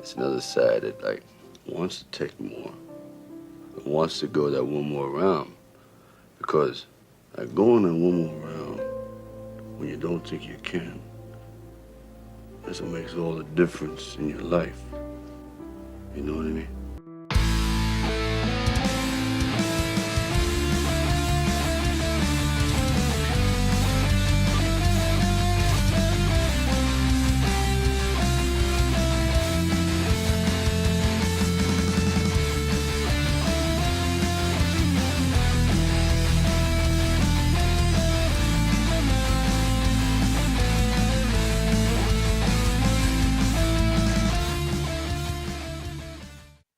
it's another side that like wants to take more, and wants to go that one more round, because like going that one more round when you don't think you can, that's what makes all the difference in your life. You know what I mean?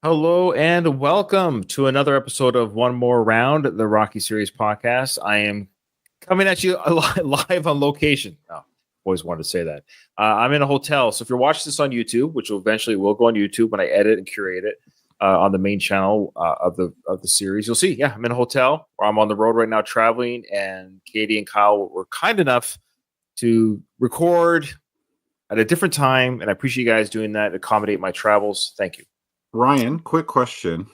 Hello and welcome to another episode of One More Round, the Rocky Series podcast. I am coming at you live on location. Oh, always wanted to say that. I'm in a hotel, so if you're watching this on YouTube, which will eventually will go on YouTube when I edit and curate it on the main channel of the series, you'll see. Yeah, I'm in a hotel where I'm on the road right now traveling, and Katie and Kyle were kind enough to record at a different time, and I appreciate you guys doing that. Accommodate my travels. Thank you. Ryan, quick question.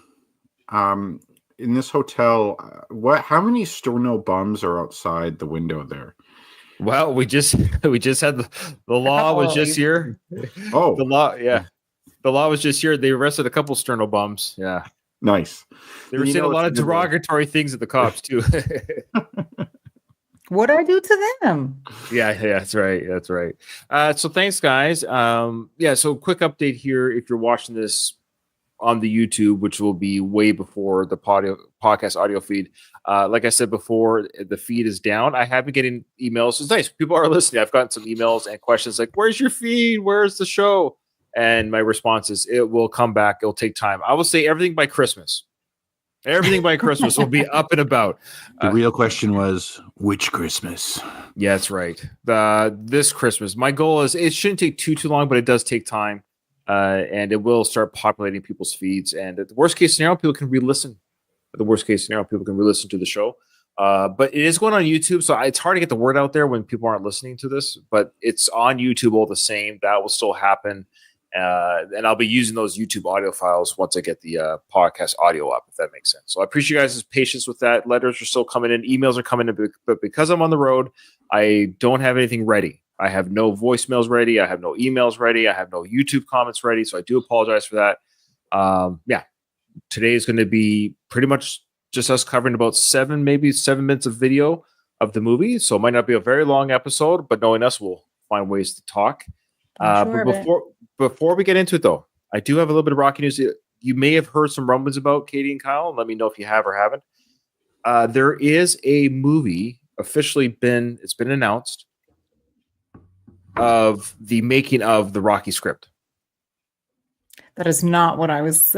In this hotel, how many sternal bums are outside the window there? Well, we just had the law was just here. Oh, the law was just here. They arrested a couple sternal bums. Yeah, nice. They were saying a lot of derogatory things at the cops too. What I do to them? Yeah, that's right. That's right. So thanks, guys. So quick update here. If you're watching this on the YouTube, which will be way before the podcast audio feed. Like I said before, the feed is down. I have been getting emails. It's nice. People are listening. I've gotten some emails and questions like, where's your feed? Where's the show? And my response is, it will come back. It'll take time. I will say everything by Christmas. Everything by Christmas will be up and about. The real question was, which Christmas? Yeah, that's right. This Christmas. My goal is, it shouldn't take too long, but it does take time. And it will start populating people's feeds. And at the worst case scenario, people can re-listen. At the worst case scenario, people can re-listen to the show. But it is going on YouTube, so it's hard to get the word out there when people aren't listening to this. But it's on YouTube all the same. That will still happen. And I'll be using those YouTube audio files once I get the podcast audio up, if that makes sense. So I appreciate you guys' patience with that. Letters are still coming in. Emails are coming in. But because I'm on the road, I don't have anything ready. I have no voicemails ready. I have no emails ready. I have no YouTube comments ready. So I do apologize for that. Today is going to be pretty much just us covering about 7 minutes of video of the movie. So it might not be a very long episode, but knowing us, we'll find ways to talk. But before we get into it, though, I do have a little bit of Rocky news. You may have heard some rumblings about Katie and Kyle. Let me know if you have or haven't. There is a movie officially it's been announced of the making of the Rocky script. That is not what I was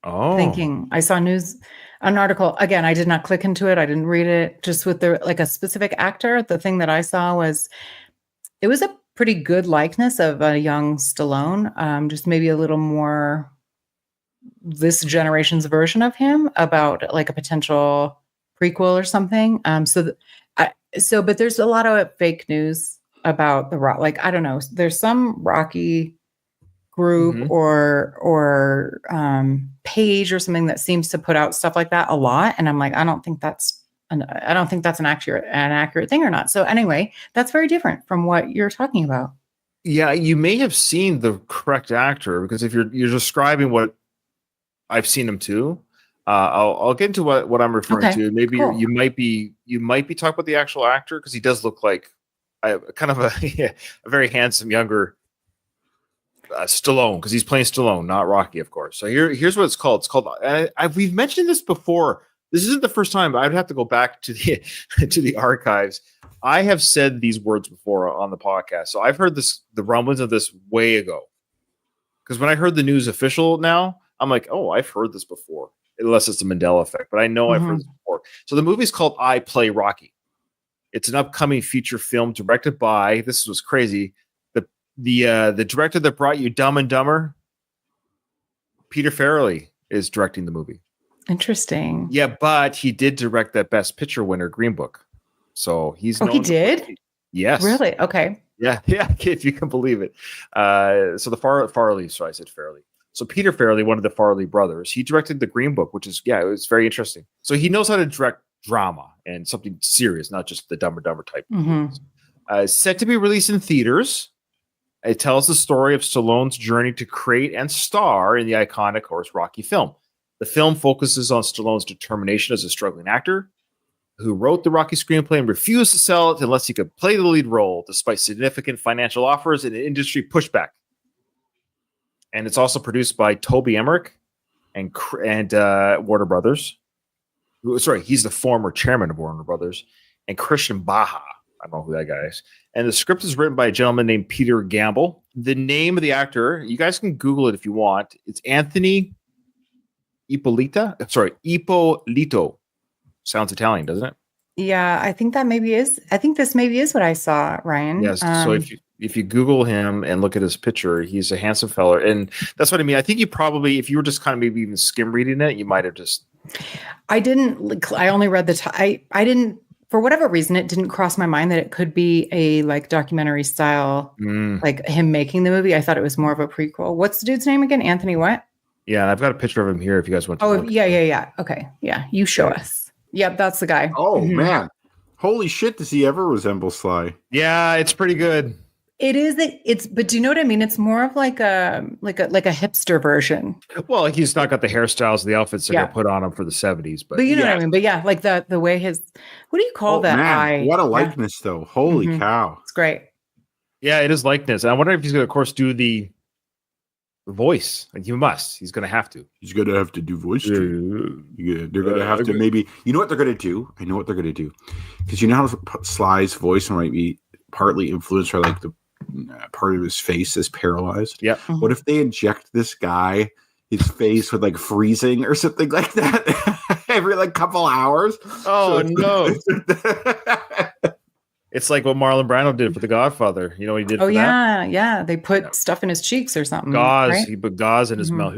thinking. I saw an article. Again, I did not click into it. I didn't read it. Just with a specific actor. The thing that I saw was, it was a pretty good likeness of a young Stallone. Just maybe a little more this generation's version of him, about like a potential prequel or something. But there's a lot of fake news about the Rock. Like, I don't know, there's some Rocky group or page or something that seems to put out stuff like that a lot, and I'm like, I don't think that's an accurate thing or not. So anyway, that's very different from what you're talking about. Yeah, you may have seen the correct actor, because if you're describing what I've seen him too, I'll get into what I'm referring to. Maybe cool. you might be talking about the actual actor, because he does look like kind of a very handsome younger Stallone, because he's playing Stallone, not Rocky, of course. So here's what it's called. It's called. We've mentioned this before. This isn't the first time. I'd have to go back to the archives. I have said these words before on the podcast, so I've heard the rumblings of this way ago. Because when I heard the news official now, I'm like, oh, I've heard this before. Unless it's the Mandela effect, but I know I've heard this before. So the movie's called I Play Rocky. It's an upcoming feature film directed by, this was crazy, the director that brought you Dumb and Dumber, Peter Farrelly, is directing the movie. Interesting. Yeah, but he did direct that Best Picture winner, Green Book. So he's he did? Yes. Really? Okay. Yeah, if you can believe it. So the Farrelly, so I said Farrelly. So Peter Farrelly, one of the Farrelly brothers, he directed the Green Book, which is, it was very interesting. So he knows how to direct drama and something serious, not just the Dumb and Dumber type. Set to be released in theaters. It tells the story of Stallone's journey to create and star in the iconic horse Rocky film. The film focuses on Stallone's determination as a struggling actor who wrote the Rocky screenplay and refused to sell it unless he could play the lead role, despite significant financial offers and industry pushback. And it's also produced by Toby Emmerich and Warner Brothers. Sorry, he's the former chairman of Warner Brothers, and Christian Baja. I don't know who that guy is. And the script is written by a gentleman named Peter Gamble. The name of the actor, you guys can Google it if you want. It's Anthony Ippolito. Sounds Italian, doesn't it? Yeah, I think that maybe is. I think this maybe is what I saw, Ryan. Yes. So if you Google him and look at his picture, he's a handsome fella, and that's what I mean. I think you probably, if you were just kind of maybe even skim reading it, you might have just. I didn't. I only read the. I didn't. For whatever reason, it didn't cross my mind that it could be a like documentary style, like him making the movie. I thought it was more of a prequel. What's the dude's name again? Anthony what? Yeah, I've got a picture of him here. If you guys want to. Oh yeah. Okay, yeah. You show us. Yep, that's the guy. Oh man, holy shit! Does he ever resemble Sly? Yeah, it's pretty good. It is. But do you know what I mean? It's more of like a hipster version. Well, he's not got the hairstyles, the outfits they're gonna put on him for the 70s, but you know what I mean. But yeah, like the way his. What do you call that eye? What a likeness, though! Holy cow! It's great. Yeah, it is likeness. And I wonder if he's gonna, of course, do the voice. Like, he must. He's gonna have to. He's gonna have to do voice. Yeah, they're gonna have to maybe. You know what they're gonna do? I know what they're gonna do, because you know how Sly's voice might be partly influenced by like the part of his face is paralyzed. Yeah. What if they inject this guy, his face with like freezing or something like that every like couple hours? Oh no. It's like what Marlon Brando did for The Godfather. You know what he did for that? Yeah. They put stuff in his cheeks or something. Gauze. Right? He put gauze in his mouth.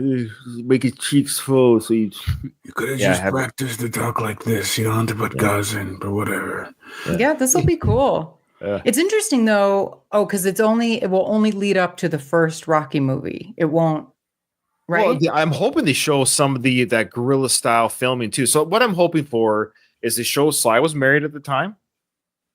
Make his cheeks full. So you could have just practiced to talk like this. You don't have to put gauze in, but whatever. Yeah, this will be cool. It's interesting though. Oh, because it will only lead up to the first Rocky movie. It won't. Right. Well, I'm hoping they show some of that guerrilla style filming too. So what I'm hoping for is they show Sly was married at the time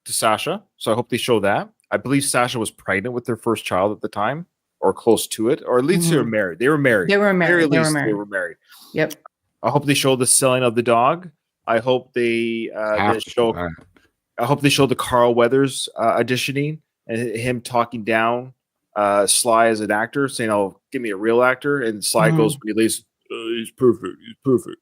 to Sasha. So I hope they show that. I believe Sasha was pregnant with their first child at the time, or close to it, or at least they were married. They were married. They were married. They were married. Yep. I hope they show the selling of the dog. I hope they show. I hope they show the Carl Weathers auditioning and him talking down Sly as an actor, saying, "Oh, give me a real actor." And Sly goes when he leaves, "He's perfect. He's perfect."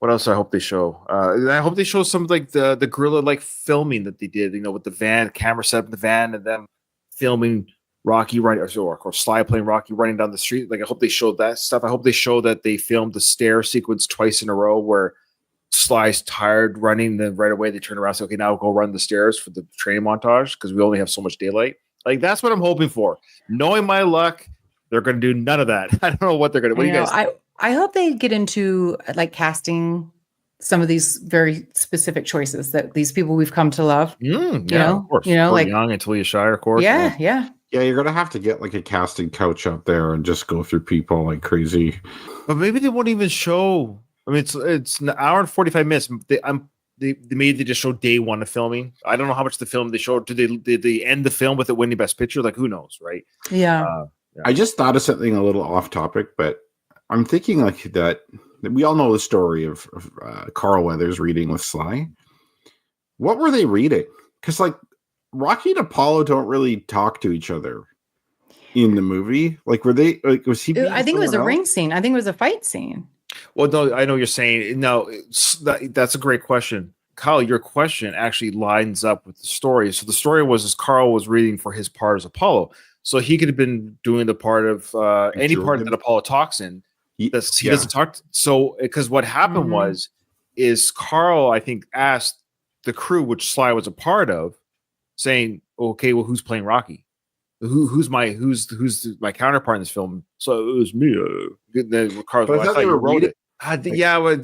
What else I hope they show? I hope they show some like the guerrilla like filming that they did, with the van, camera set up in the van, and them filming Rocky running, or Sly playing Rocky running down the street. Like, I hope they showed that stuff. I hope they show that they filmed the stair sequence twice in a row where Sly's tired running, then right away they turn around and say, "Okay, now we'll go run the stairs for the training montage because we only have so much daylight." Like, that's what I'm hoping for. Knowing my luck, they're going to do none of that. I don't know what they're going to do. What do you guys think? I hope they get into like casting some of these very specific choices that these people we've come to love. Of course. Like Young until you Shire, of course. Yeah. Yeah, you're gonna have to get like a casting couch up there and just go through people like crazy. But maybe they won't even show. I mean, it's an hour and 45 minutes. Maybe they just show day one of filming. I don't know how much the film they showed. Did they end the film with it winning Best Picture? Like, who knows, right? Yeah. I just thought of something a little off topic, but I'm thinking like that we all know the story of Carl Weathers reading with Sly. What were they reading? Because like Rocky and Apollo don't really talk to each other in the movie. Like, were they? Like, was he? I think it was a ring scene. I think it was a fight scene. Well, no, I know you're saying no. That's a great question, Kyle. Your question actually lines up with the story. So the story was Carl was reading for his part as Apollo. So he could have been doing the part of any part that Apollo talks in. He doesn't talk. So because what happened is Carl, I think, asked the crew, which Sly was a part of, saying, "Okay, well, who's playing Rocky? Who's my counterpart in this film?" So it was me. Then Carl, I thought you wrote it.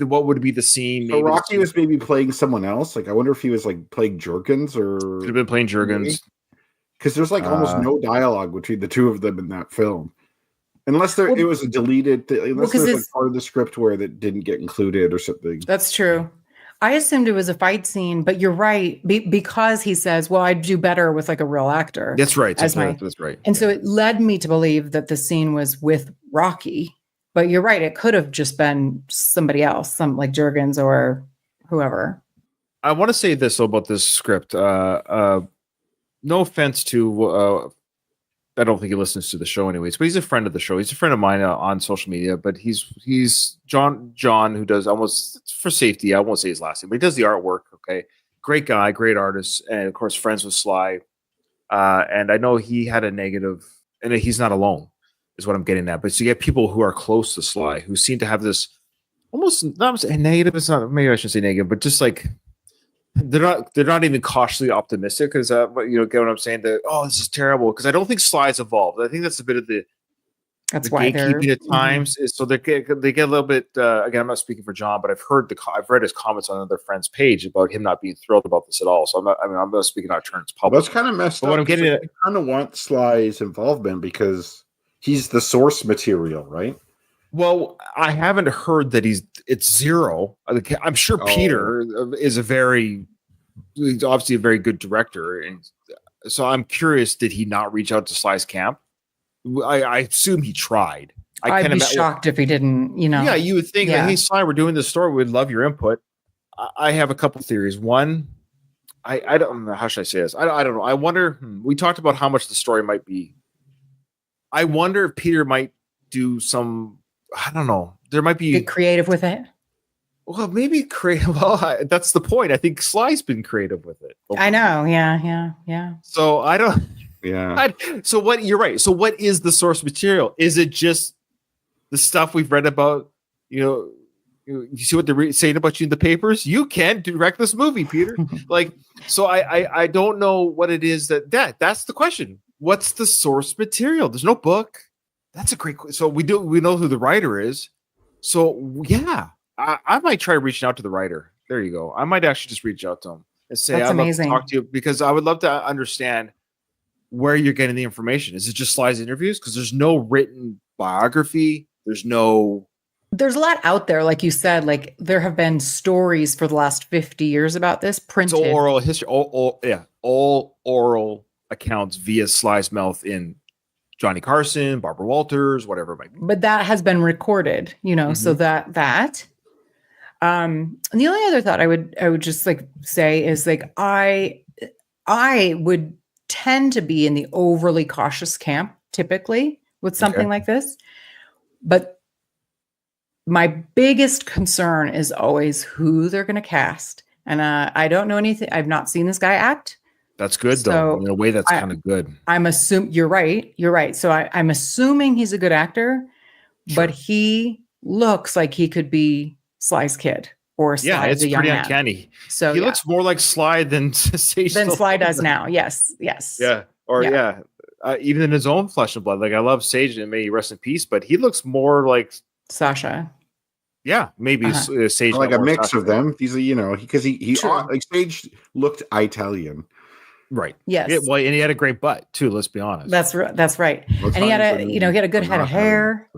What would be the scene? So Rocky was maybe playing someone else. Like, I wonder if he was like playing Jerkins or could have been playing Jerkins. Because there's like almost no dialogue between the two of them in that film. Unless it was a deleted, unless there's like part of the script where that didn't get included or something. That's true. I assumed it was a fight scene, but you're right. Because he says, well, I'd do better with like a real actor. That's right. That's right. And so it led me to believe that the scene was with Rocky. But you're right. It could have just been somebody else, some like Jurgens or whoever. I want to say this though, about this script. No offense to, I don't think he listens to the show anyways, but he's a friend of the show. He's a friend of mine on social media, but he's John, who does almost, for safety, I won't say his last name, but he does the artwork. Okay. Great guy, great artist. And of course, friends with Sly. And I know he had a negative, and he's not alone is what I'm getting at. But so you get people who are close to Sly who seem to have this almost not negative. It's not, maybe I shouldn't say negative, but just like, they're not even cautiously optimistic because get what I'm saying, that this is terrible, because I don't think Sly's evolved. I think that's a bit of the why gatekeeping at times is so they get a little bit again, I'm not speaking for John, but I've read his comments on another friend's page about him not being thrilled about this at all. So I'm not speaking out of turn. It's public. That's kind of messed up. What I'm getting at, I kind of want Sly's involvement because he's the source material, right? Well, I haven't heard that it's zero. I'm sure Peter is he's obviously a very good director. And so I'm curious, did he not reach out to Sly's camp? I assume he tried. I'd be shocked if he didn't, Yeah, you would think, hey, Sly, we're doing this story. We'd love your input. I have a couple theories. One, I don't know. How should I say this? I don't know. I wonder, we talked about how much the story might be. I wonder if Peter might do some, I don't know. There might be get creative with it. Well, maybe creative. Well, that's the point. I think Sly's been creative with it. Okay. I know. Yeah. So I don't. Yeah. So what? You're right. So what is the source material? Is it just the stuff we've read about? You see what they're saying about you in the papers. You can't direct this movie, Peter. So I don't know what it is that's the question. What's the source material? There's no book. That's a great question. So we know who the writer is. So yeah, I might try reaching out to the writer. There you go. I might actually just reach out to him and say, that's I'd amazing. love to talk to you, because I would love to understand where you're getting the information. Is it just Sly's interviews? Because there's no written biography. There's a lot out there. Like you said, like there have been stories for the last 50 years about this printed. It's all oral history. All oral accounts via Sly's mouth in Johnny Carson, Barbara Walters, whatever it might be. But that has been recorded, so that. And the only other thought I would just like say is like I would tend to be in the overly cautious camp typically with something like this. But my biggest concern is always who they're going to cast. And I don't know anything. I've not seen this guy act. That's good, though. In a way, that's kind of good. I'm assuming you're right. So I'm assuming he's a good actor, but he looks like he could be Sly's kid or Sly as a young man. Yeah, it's pretty uncanny. So he looks more like Sly than Sly does now. Yes. Yeah. Or even in his own flesh and blood. Like I love Sage, and may he rest in peace, but he looks more like Sasha. Yeah, maybe Sage, like a mix of them. He's because he like Sage looked Italian. Right. Yes. Well, and he had a great butt too. Let's be honest. That's right. And he had he had a good head of hair.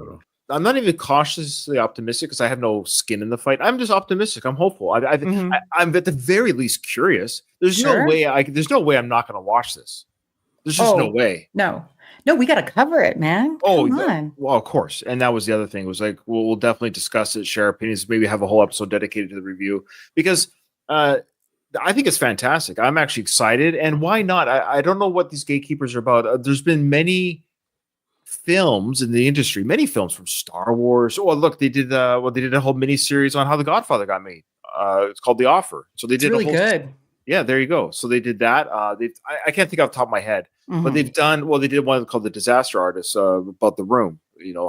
I'm not even cautiously optimistic because I have no skin in the fight. I'm just optimistic. I'm hopeful. I'm at the very least curious. There's no way I'm not going to watch this. There's just no way. No, we got to cover it, man. Come on. Well, of course. And that was the other thing. It was like, we'll definitely discuss it, share opinions, maybe have a whole episode dedicated to the review, because I think it's fantastic. I'm actually excited. And why not? I don't know what these gatekeepers are about. There's been many films in the industry, many films from Star Wars. Oh, look, they did a whole mini series on how The Godfather got made. It's called The Offer. So they did really good. Yeah, there you go. So they did that. I can't think off the top of my head, but they did one called The Disaster Artist about The Room.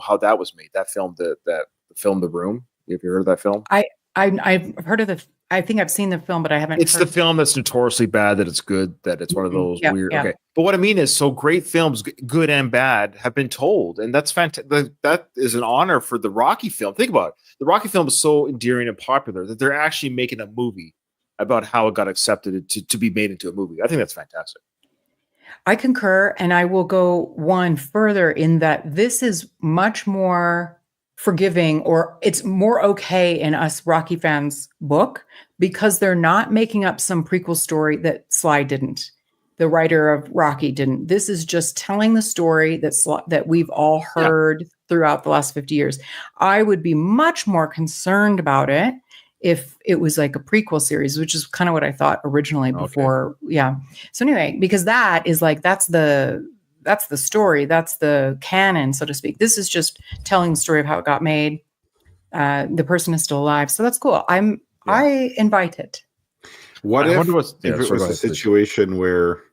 How that was made. That film, the film The Room. Have you heard of that film? I've heard of I think I've seen the film, but I haven't. It's the film that's notoriously bad, that it's good, that it's one of those weird. Yeah. Okay. But what I mean is, so great films, good and bad, have been told. And that's fantastic. That is an honor for the Rocky film. Think about it. The Rocky film is so endearing and popular that they're actually making a movie about how it got accepted to be made into a movie. I think that's fantastic. I concur, and I will go one further in that this is much more forgiving, or it's more okay in us Rocky fans' book, because they're not making up some prequel story that Sly didn't. The writer of Rocky didn't. This is just telling the story that we've all heard throughout the last 50 years. I would be much more concerned about it if it was like a prequel series, which is kind of what I thought originally before. Okay. Yeah. So anyway, because that is like, that's the story. That's the canon, so to speak. This is just telling the story of how it got made. The person is still alive. So that's cool. I invite it. What if it was a situation where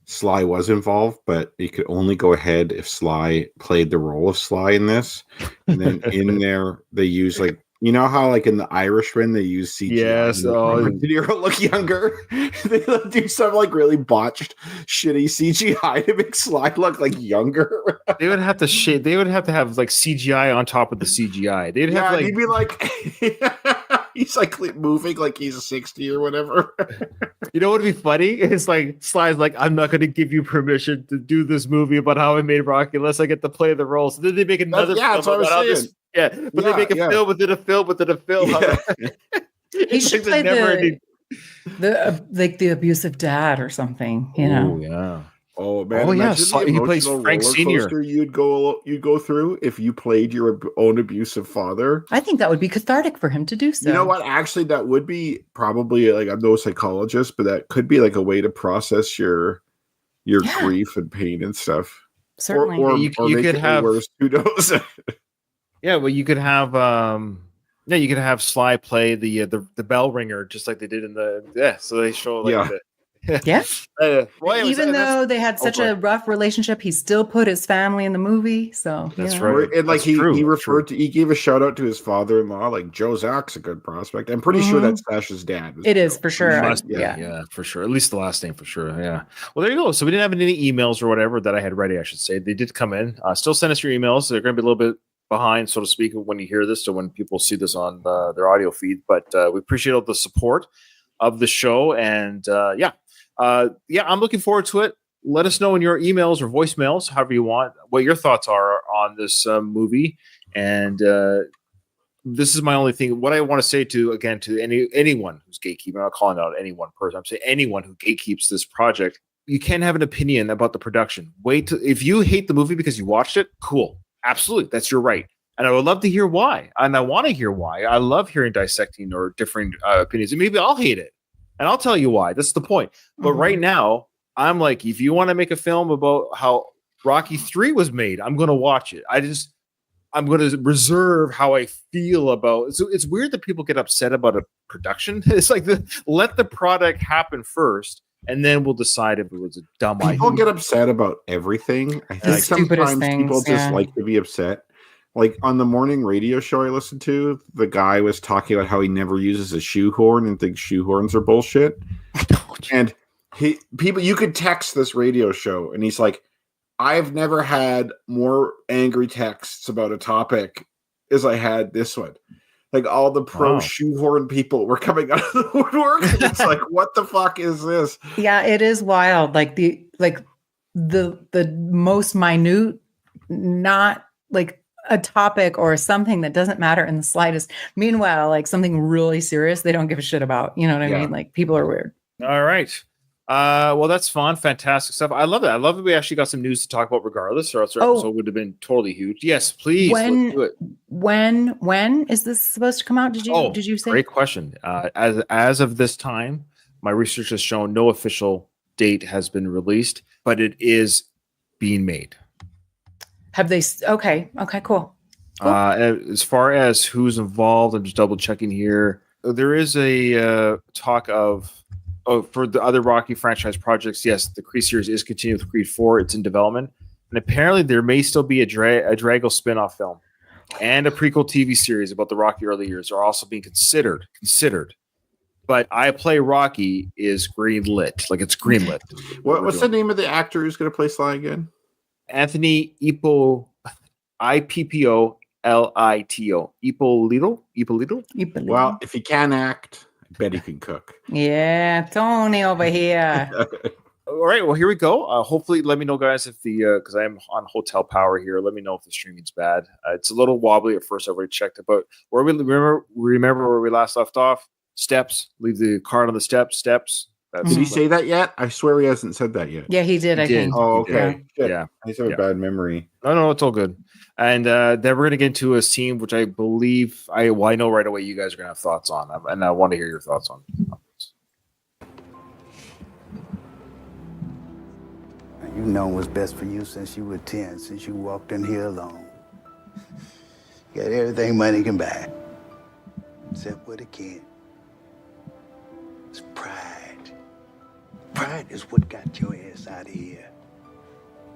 Sly was involved, but you could only go ahead if Sly played the role of Sly in this? And then in there, they use like, you know how like in The Irishman, they use CGI. Yes. De Niro look younger. They do some like really botched, shitty CGI to make Sly look like younger. They would have to They would have to have like CGI on top of the CGI. They'd have he'd be like, he's like moving like he's 60 or whatever. You know what would be funny? It's like Sly's like, I'm not going to give you permission to do this movie about how I made Rocky unless I get to play the role. So then they make another film that's what I was saying. But they make a film within a film within a film. He should play the abusive dad or something, you know? Oh, yeah. Oh man! Oh yeah, he plays Frank Senior. You'd go through if you played your own abusive father. I think that would be cathartic for him to do so. You know what? Actually, that would be probably like, I'm no psychologist, but that could be like a way to process your grief and pain and stuff. Certainly, or you could have worse. Who knows? Yeah, well, you could have you could have Sly play the bell ringer just like they did in the So they show like even though they had such a rough relationship, he still put his family in the movie. So that's right. And like he gave a shout out to his father-in-law, like Joe Zach's a good prospect. I'm pretty sure that's Sash's dad. It is for sure. Yeah, for sure. At least the last name for sure. Yeah. Well, there you go. So we didn't have any emails or whatever that I had ready, I should say. They did come in. Still send us your emails. They're going to be a little bit behind, so to speak, when you hear this, so when people see this on their audio feed. But we appreciate all the support of the show. And I'm looking forward to it. Let us know in your emails or voicemails, however you want, what your thoughts are on this movie. And this is my only thing. What I want to say to anyone who's gatekeeping, I'm not calling out any one person, I'm saying anyone who gatekeeps this project, you can't have an opinion about the production. If you hate the movie because you watched it, cool. Absolutely. That's your right. And I would love to hear why. And I want to hear why. I love hearing dissecting or differing opinions. And maybe I'll hate it. And I'll tell you why. That's the point. But right now, I'm like, if you want to make a film about how Rocky 3 was made, I'm going to watch it. I'm going to reserve how I feel about it. So it's weird that people get upset about a production. It's like let the product happen first, and then we'll decide if it was a dumb idea. People get upset about everything. I think sometimes people just like to be upset. Like on the morning radio show I listened to, the guy was talking about how he never uses a shoehorn and thinks shoehorns are bullshit. And you could text this radio show, and he's like, I've never had more angry texts about a topic as I had this one. Like all the pro shoehorn people were coming out of the woodwork. And it's like, what the fuck is this? Yeah, it is wild. Like the most minute, not like a topic or something that doesn't matter in the slightest. Meanwhile, like something really serious, they don't give a shit about. You know what I mean? Like people are weird. All right. Well, that's fun. Fantastic stuff. I love that. I love that we actually got some news to talk about regardless, or else our episode would have been totally huge. Yes, please. Let's do it. When is this supposed to come out? Did you say? Great question. As of this time, my research has shown no official date has been released, but it is being made. Have they? Okay, cool. As far as who's involved, I'm just double checking here. There is a talk of for the other Rocky franchise projects. Yes, the Creed series is continuing with Creed 4. It's in development, and apparently there may still be a Drago spin-off film and a prequel TV series about the Rocky early years are also being considered. But I Play Rocky is greenlit, like it's greenlit. What's the name of the actor who's going to play Sly again? Anthony Ippolito. Ippolito. Well, if he can act, I bet he can cook. Yeah, Tony over here. All right, well, here we go. Hopefully, let me know, guys, if the because I am on hotel power here. Let me know if the streaming's bad. It's a little wobbly at first. I already checked it, but where we remember where we last left off. Steps. Leave the card on the steps. Steps. That's Did he say that yet? I swear he hasn't said that yet. Yeah, he did. I think. Oh, He okay. did. Yeah. I just have a bad memory. No, it's all good. And then we're gonna get into a scene which I believe I know right away you guys are gonna have thoughts on, and I want to hear your thoughts on this. You've known what's best for you since you were 10, since you walked in here alone. Got everything money can buy, except what it can't. It's pride. Pride is what got your ass out of here.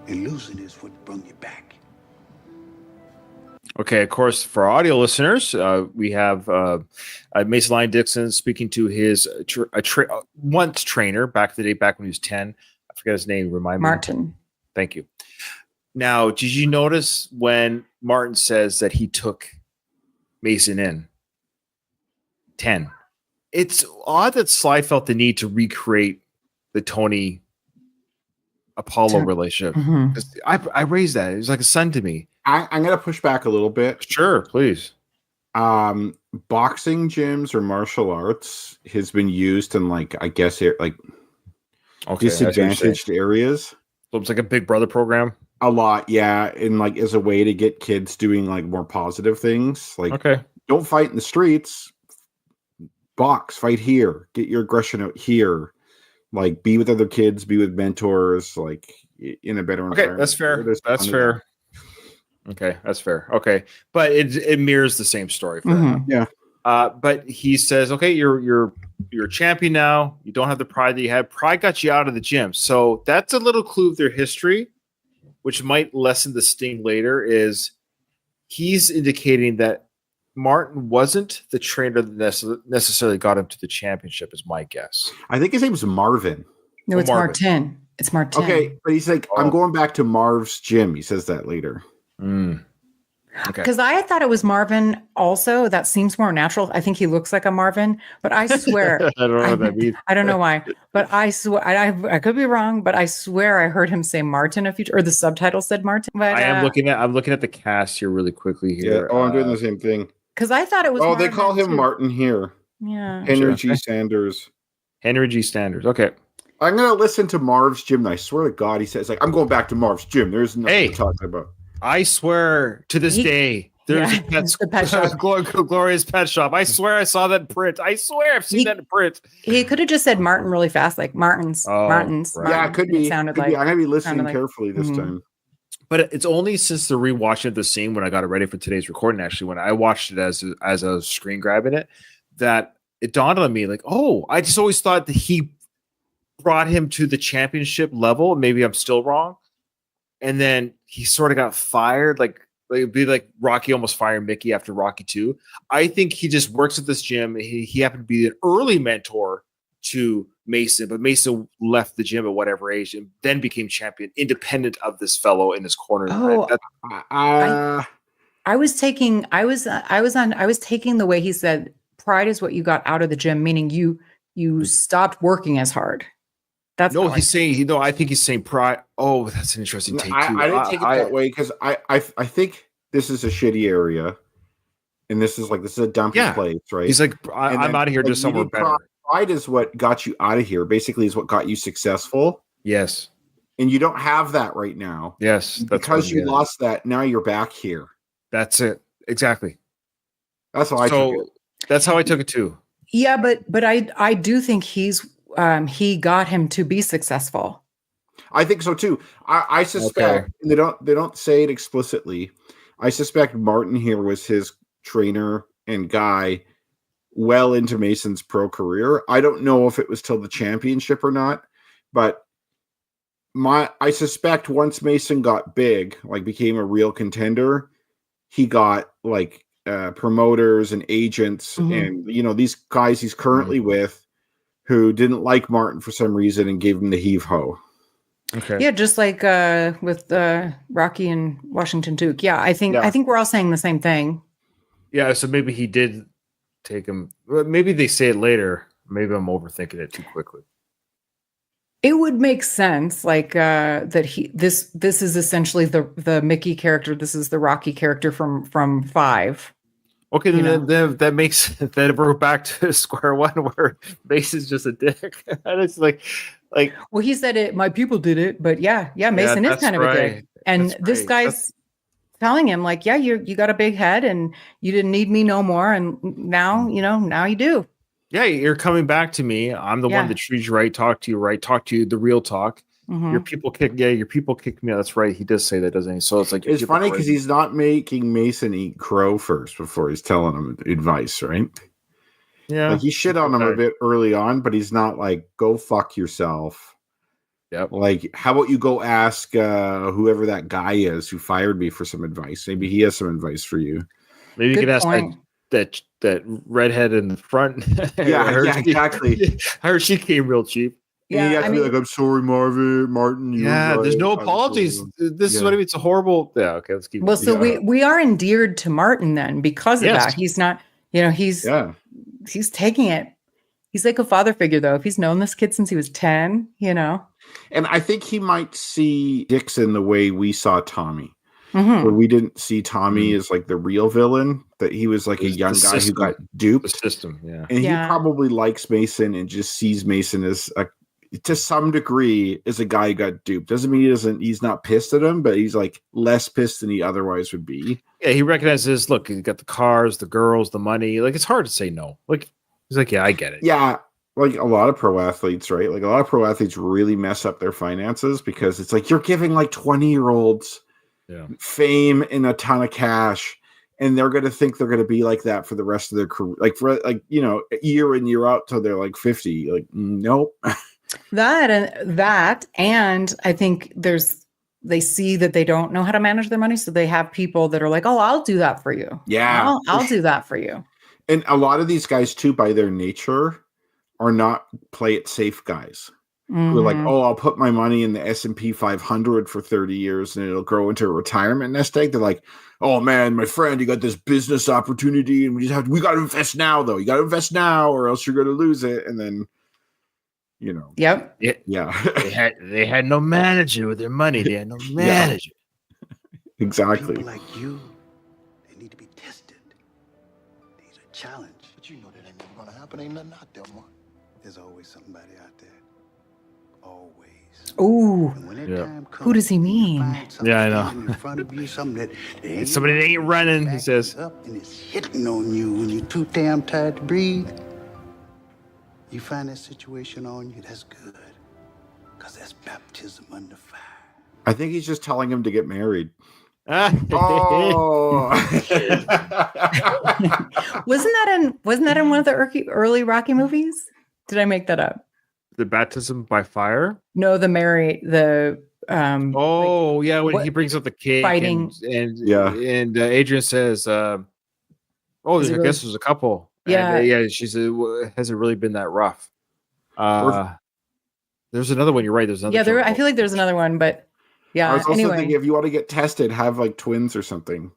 And losing is what brought you back. Okay, of course, for our audio listeners, we have Mason Lion Dixon speaking to his once trainer back in the day, back when he was 10. I forget his name. Remind me. Martin. Thank you. Now, did you notice when Martin says that he took Mason in 10? It's odd that Sly felt the need to recreate the Tony Apollo relationship. Mm-hmm. I raised that. It was like a son to me. I'm going to push back a little bit. Sure, please. Boxing gyms or martial arts has been used in disadvantaged areas. So it's like a Big Brother program. A lot, yeah, and as a way to get kids doing more positive things. Don't fight in the streets. Box, fight here. Get your aggression out here. Be with other kids. Be with mentors. In a better environment. Okay, that's fair. That's fair. Okay, that's fair. Okay, but it mirrors the same story. Yeah. But he says, okay, you're a champion now. You don't have the pride that you had. Pride got you out of the gym. So that's a little clue of their history, which might lessen the sting later. Is he's indicating that Martin wasn't the trainer that necessarily got him to the championship, is my guess. I think his name was Marvin. No, it's Martin. It's Martin. Okay, but he's I'm going back to Marv's gym. He says that later. Okay. Because I thought it was Marvin also. That seems more natural. I think he looks like a Marvin, but I swear. I don't know what that means. I don't know why, but I swear, I could be wrong, but I swear I heard him say Martin a few, or the subtitle said Martin. But I'm looking at the cast here really quickly here. Yeah. I'm doing the same thing. Because I thought it was. They call him Martin here. Yeah. Henry G. Sanders. Henry G. Sanders. Okay. I'm going to listen to Marv's gym. And I swear to God, he says, I'm going back to Marv's gym. There's nothing to talk about. I swear to this day, there's the pet shop. Gloria's Pet Shop. I swear I saw that in print. I swear I've seen that in print. He could have just said Martin really fast, like Martin's. Martin's. Right. Yeah, it could be. It sounded I'm going to be listening carefully this Mm-hmm. time. But it's only since the rewatching of the scene when I got it ready for today's recording, actually, when I watched it as a screen grabbing it, that it dawned on me, I just always thought that he brought him to the championship level. Maybe I'm still wrong. And then he sort of got fired, it'd be like Rocky almost fired Mickey after Rocky 2. I think he just works at this gym. He happened to be an early mentor to Mason, but Mason left the gym at whatever age and then became champion, independent of this fellow in his corner. I was taking the way he said pride is what you got out of the gym, meaning you stopped working as hard. That's I think he's saying pride. Oh, that's an interesting take too. I didn't take it that way because I think this is a shitty area, and this is a dumpy place, right? He's like, I'm out of here, just somewhere better. Pride is what got you out of here. Basically, is what got you successful. Yes, and you don't have that right now. Yes, because you lost that. Now you're back here. That's it. Exactly. That's how I took it. That's how I took it too. Yeah, but I do think he got him to be successful. I think so too. I suspect, and they don't say it explicitly. I suspect Martin here was his trainer and guy well into Mason's pro career. I don't know if it was till the championship or not, but I suspect once Mason got big, became a real contender, he got promoters and agents and these guys he's currently with who didn't like Martin for some reason and gave him the heave-ho. Okay. Yeah, just like with Rocky and Washington Duke. Yeah, I think we're all saying the same thing. Yeah, so maybe he did take him. Maybe they say it later. Maybe I'm overthinking it too quickly. It would make sense, like that this is essentially the Mickey character. This is the Rocky character from 5. Okay, then that makes that we're back to square one where Mason's just a dick. And it's like, well, he said it. My people did it, but Mason is kind of a dick, and this guy's telling him like, yeah, you got a big head, and you didn't need me no more, and now now you do. Yeah, you're coming back to me. I'm the one that treats you right, talk to you the real talk. Mm-hmm. Your people kick me out. That's right. He does say that, doesn't he? So it's like it's funny because he's not making Mason eat crow first before he's telling him advice, right? Yeah, like he shit on him a bit early on, but he's not like, go fuck yourself. Yep. Like, how about you go ask whoever that guy is who fired me for some advice? Maybe he has some advice for you. Maybe you could ask that redhead in the front. Yeah, exactly. I heard she came real cheap. Yeah, you have to be like, I'm sorry, Martin. Yeah, there's no apologies. This is what I mean. It's a horrible. Yeah, okay, let's keep. Well, so we are endeared to Martin then because of that. He's not, he's taking it. He's like a father figure though. If he's known this kid since he was 10, And I think he might see Dixon the way we saw Tommy. Mm-hmm. Where we didn't see Tommy as like the real villain, that he was like a young guy who got duped. The system, yeah. And he probably likes Mason and just sees Mason as to some degree as a guy who got duped. Doesn't mean he's not pissed at him, but he's like less pissed than he otherwise would be. Yeah, he recognizes, look, he got the cars, the girls, the money. Like, it's hard to say no. Like, he's like, yeah, I get it. Yeah. Like a lot of pro athletes, right? Like a lot of pro athletes really mess up their finances because it's like you're giving like 20-year-olds fame and a ton of cash, and they're going to think they're going to be like that for the rest of their career, like for year in year out till they're like 50. Like, nope. That and I think they see that they don't know how to manage their money, so they have people that are like, oh, I'll do that for you. Yeah, I'll do that for you. And a lot of these guys too, by their nature, are not play it safe guys. Mm-hmm. Who are like, oh, I'll put my money in the S&P 500 for 30 years and it'll grow into a retirement nest egg. They're like, oh man, my friend, you got this business opportunity and we got to invest now though. You got to invest now or else you're going to lose it. And then, Yep. Yeah. they had no manager with their money. They had no manager. Exactly. People like you, they need to be tested. They need a challenge. But you know that ain't never gonna happen. Ain't nothing out there, man. There's always somebody out there. Always. Ooh. And when that time comes, who does he mean? Yeah, I know. in front of you, something that somebody that ain't running, he says. Up and it's hitting on you when you're too damn tired to breathe. You find that situation on you, that's good. Because that's baptism under fire. I think he's just telling him to get married. Oh. Wasn't that in one of the early Rocky movies? Did I make that up? The baptism by fire? No, when he brings up the cake fighting and Adrian says, I guess there's a couple. Yeah. And, she said, has it really been that rough? There's another one. You're right. There's another. Yeah, I feel like there's another one, but yeah. I was also thinking if you want to get tested, have like twins or something.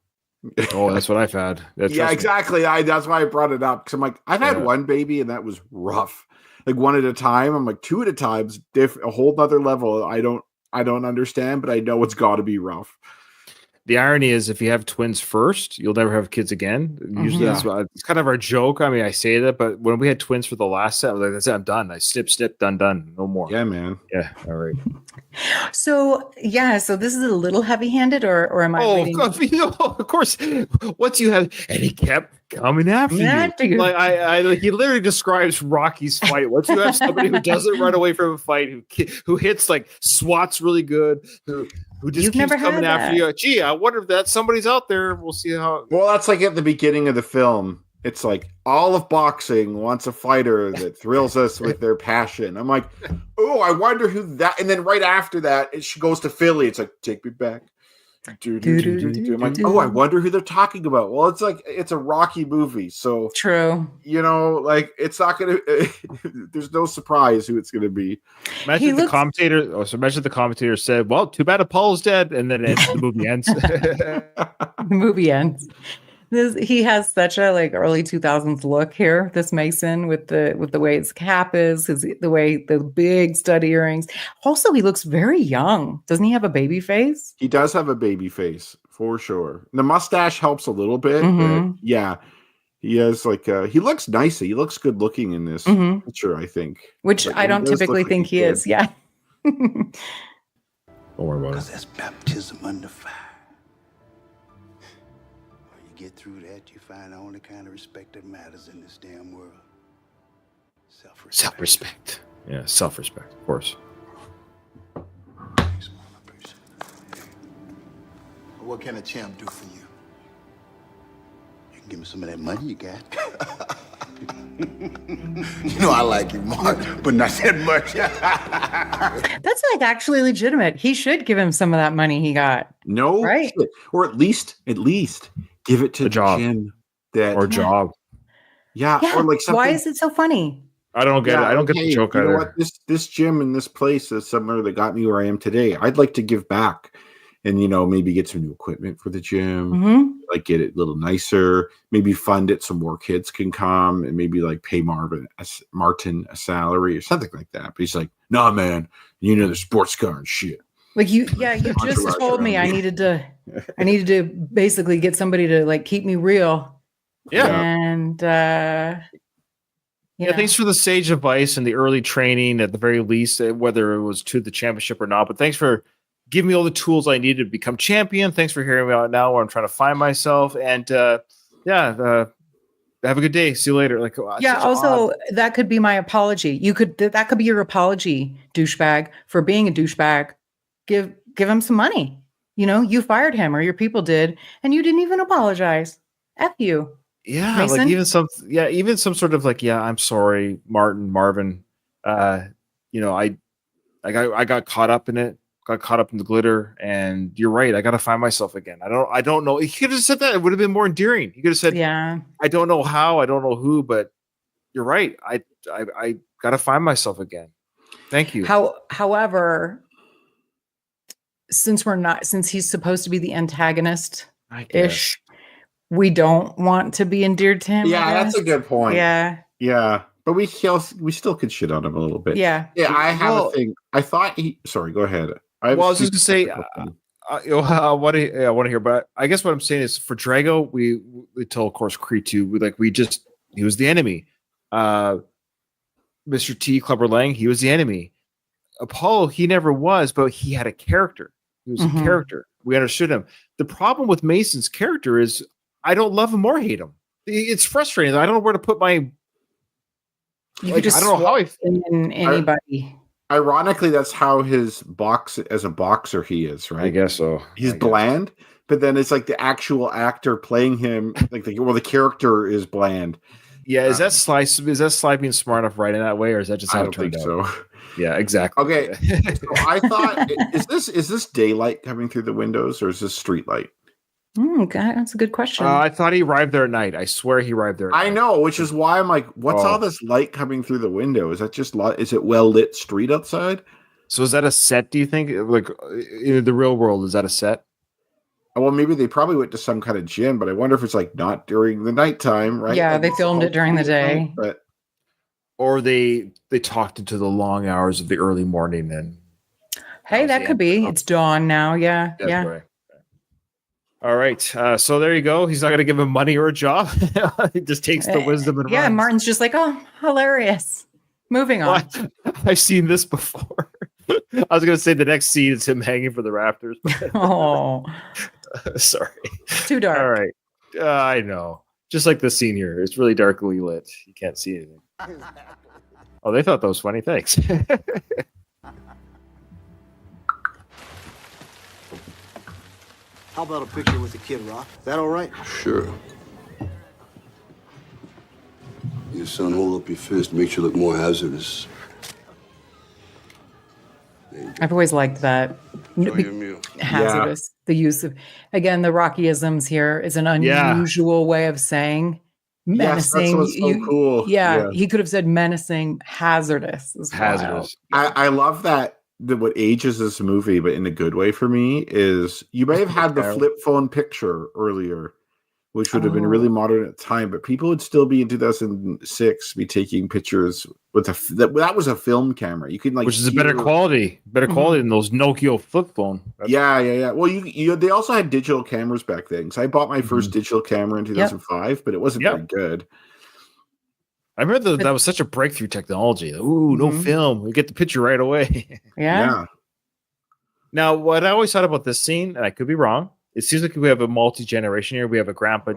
Oh, that's what I've had. Yeah, exactly. That's why I brought it up because I'm like, I've had one baby and that was rough. Like one at a time. I'm like 2 at a time's a whole nother level. I don't understand, but I know it's got to be rough. The irony is, if you have twins first, you'll never have kids again. Usually, it's kind of our joke. I mean, I say that, but when we had twins for the last set, I was like, that's it, I'm done. I snip, done, no more. Yeah, man. Yeah, all right. So this is a little heavy-handed, or am I? Of course. Once you have, and he kept coming after you. Like he literally describes Rocky's fight. Once you have somebody who doesn't run away from a fight, who hits like swats really good, who just keeps coming after you. Gee, I wonder if that somebody's out there. We'll see how. Well, that's like at the beginning of the film. It's like all of boxing wants a fighter that thrills us with their passion. I'm like, oh, I wonder who that. And then right after that, she goes to Philly. It's like, take me back. I'm like, oh, I wonder who they're talking about. Well, it's like it's a Rocky movie, so true. Like it's not gonna. There's no surprise who it's gonna be. Imagine the commentator said, "Well, too bad Apollo's dead," and then the movie ends. The movie ends. He has such a like early 2000s look here, this Mason, with the way his cap is, the way the big stud earrings. Also, he looks very young. Doesn't he have a baby face? He does have a baby face for sure. The mustache helps a little bit, but yeah, he has like he looks nice. He looks good looking in this picture, I think. Which like, I don't typically think he is. Yeah. Don't worry about Because it. that's baptism under fire. When you get through that, you find the only kind of respect that matters in this damn world. Self-respect. Self-respect. Yeah, self-respect, of course. Thanks, Mom. I appreciate it. What can a champ do for you? You can give me some of that money you got. You know I like you, Mark, but not that much. That's like actually legitimate. He should give him some of that money he got. No, Right. shit. Or at least give it to A job. Jim. That Or job. yeah, Yeah. or like something. Why is it so funny? I don't get it. I don't get the joke you know either. what? This gym and this place is somewhere that got me where I am today. I'd like to give back, and maybe get some new equipment for the gym, Mm-hmm. like get it a little nicer, maybe fund it so more kids can come, and maybe like pay Martin a salary or something like that. But he's like, nah, man, the sports car and shit. Like you just told me I needed to basically get somebody to like keep me real. Yeah. And Yeah, thanks for the sage advice and the early training at the very least, whether it was to the championship or not. But thanks for giving me all the tools I needed to become champion. Thanks for hearing me out now where I'm trying to find myself. And have a good day. See you later. Like, yeah. Also, that could be my apology. That could be your apology, douchebag, for being a douchebag. Give him some money. You fired him or your people did, and you didn't even apologize. F you. Yeah, Mason? like even some sort of like, yeah, I'm sorry, Marvin. I got caught up in it, got caught up in the glitter, and you're right. I got to find myself again. I don't know. He could have said that. It would have been more endearing. He could have said, yeah, I don't know how, I don't know who, but you're right. I got to find myself again. Thank you. However, since he's supposed to be the antagonist ish, we don't want to be endeared to him. Yeah, that's a good point. Yeah. But we still could shit on him a little bit. Yeah. Yeah, I have a thing. I thought sorry, go ahead. I was just gonna say, I want to hear, but I guess what I'm saying is for Drago, we told, of course, Creed 2, he was the enemy. Mr. T, Clubber Lang, he was the enemy. Apollo, he never was, but he had a character. He was a character. We understood him. The problem with Mason's character is I don't love him or hate him. It's frustrating. I don't know where to put my. I don't know how in anybody. Ironically, that's how his box as a boxer he is, right? I guess so. He's bland, but then it's like the actual actor playing him, like the character is bland. Yeah, is that Sly being smart enough writing that way, or is that just how I don't it turned think out? so. Yeah, exactly. Okay, so I thought, is this daylight coming through the windows, or is this street light? God, that's a good question. I thought he arrived there at night. I swear he arrived there. I know, which is why I'm like, what's all this light coming through the window? Is that just is it well lit street outside? So is that a set? Do you think, like in the real world, is that a set? Well, maybe they probably went to some kind of gym, but I wonder if it's like not during the nighttime, right? Yeah, like they filmed it during the day, or they talked into the long hours of the early morning. And hey, that could be. It's dawn now. Yeah. Right. All right. So there you go. He's not going to give him money or a job. He just takes the wisdom and runs. Martin's just like, oh, hilarious. Moving on. I've seen this before. I was going to say the next scene is him hanging for the rafters. Oh, sorry. Too dark. All right. I know. Just like the scene here. It's really darkly lit. You can't see anything. Oh, they thought that was funny. Thanks. How about a picture with the kid, Rock? Is that all right? Sure. Your son, hold up your fist. Makes you look more hazardous. I've always liked that. Hazardous. Yeah. The use of, again, the Rockyisms here is an unusual way of saying menacing. Yes, that's what's so cool. Yeah, he could have said menacing, hazardous. Hazardous. I love that. What ages this movie, but in a good way for me, is you may have had the flip phone picture earlier which would have been really modern at the time, but people would still be in 2006 be taking pictures with that was a film camera. You could which is a better quality than those Nokia flip phone. Yeah. Well, they also had digital cameras back then. So I bought my first digital camera in 2005, but it wasn't very good. I remember that was such a breakthrough technology. Ooh, no film. We get the picture right away. Yeah. Now, what I always thought about this scene, and I could be wrong, it seems like we have a multi-generation here. We have a grandpa,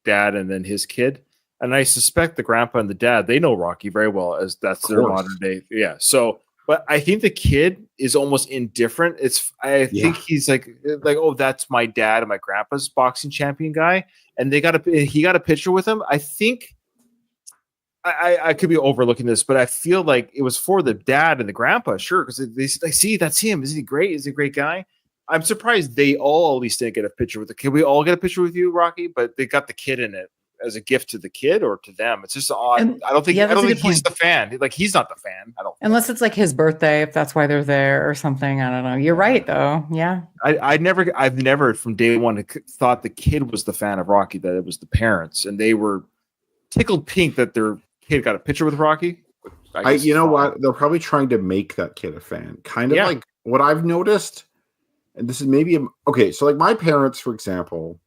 dad, and then his kid. And I suspect the grandpa and the dad, they know Rocky very well, as that's their modern day. Yeah. So, but I think the kid is almost indifferent. I think he's like, oh, that's my dad and my grandpa's boxing champion guy. And he got a picture with him. I think I could be overlooking this, but I feel like it was for the dad and the grandpa. Sure. Because they see, that's him. Isn't he great? Is he a great guy? I'm surprised they all at least didn't get a picture with the kid. We all get a picture with you, Rocky, but they got the kid in it as a gift to the kid or to them. It's just odd. I don't think he's the fan. Like, he's not the fan. Unless it's like his birthday, if that's why they're there or something. I don't know. You're right though. Yeah. I've never from day one thought the kid was the fan of Rocky, that it was the parents, and they were tickled pink that their kid got a picture with Rocky. You know what? They're probably trying to make that kid a fan. Kind of like what I've noticed. And this is maybe so like my parents, for example,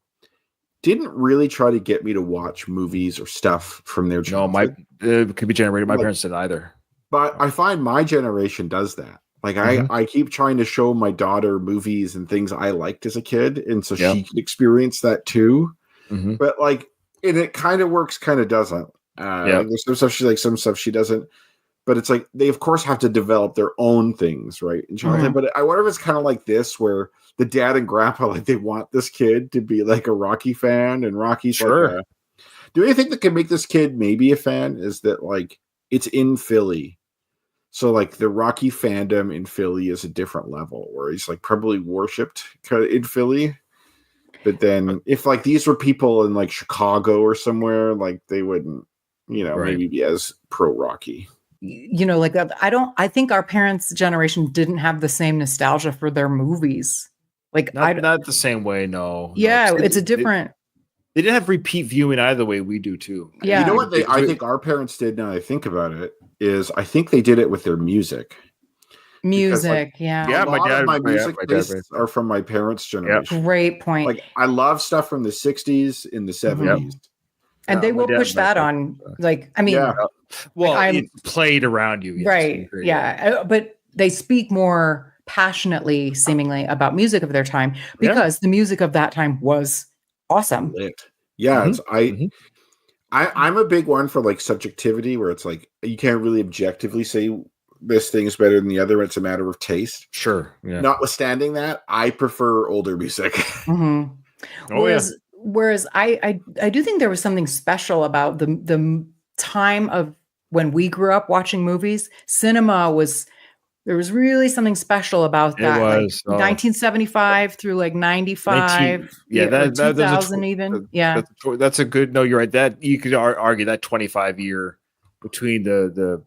didn't really try to get me to watch movies or stuff from their childhood. No, it could be generated. My parents didn't either. But I find my generation does that. Like I keep trying to show my daughter movies and things I liked as a kid, and so she can experience that too. But like, and it kind of works, kind of doesn't. Like there's some stuff she likes, some stuff she doesn't. But it's like they, of course, have to develop their own things, right? In childhood. But I wonder if it's kind of like this, where the dad and grandpa, like, they want this kid to be like a Rocky fan, and Rocky's like, do you think that can make this kid maybe a fan? Is that like it's in Philly, so like the Rocky fandom in Philly is a different level, where he's like probably worshipped in Philly. But then if like these were people in like Chicago or somewhere, like they wouldn't, maybe be as pro Rocky. Like I think our parents' generation didn't have the same nostalgia for their movies. Like not the same way. No. Yeah. It's a different. They didn't have repeat viewing either the way we do too. Yeah. You know what I think our parents did, now I think about it, is I think they did it with their music. Music. Yeah. My music tastes are from my parents' generation. Great point. Like I love stuff from the 60s in the 70s. And they will push that on, like, I mean, well, it played around you. Yes, right. Yeah. But they speak more passionately, seemingly, about music of their time, because the music of that time was awesome. Yeah. I'm a big one for like subjectivity, where it's like, you can't really objectively say this thing is better than the other. It's a matter of taste. Sure. Yeah. Notwithstanding that, I prefer older music. Whereas I do think there was something special about the time of when we grew up watching movies. Cinema there was really something special about that. It was 1975 through like 95. 2000 even. That's a good. No, you're right. That you could argue that 25 year between the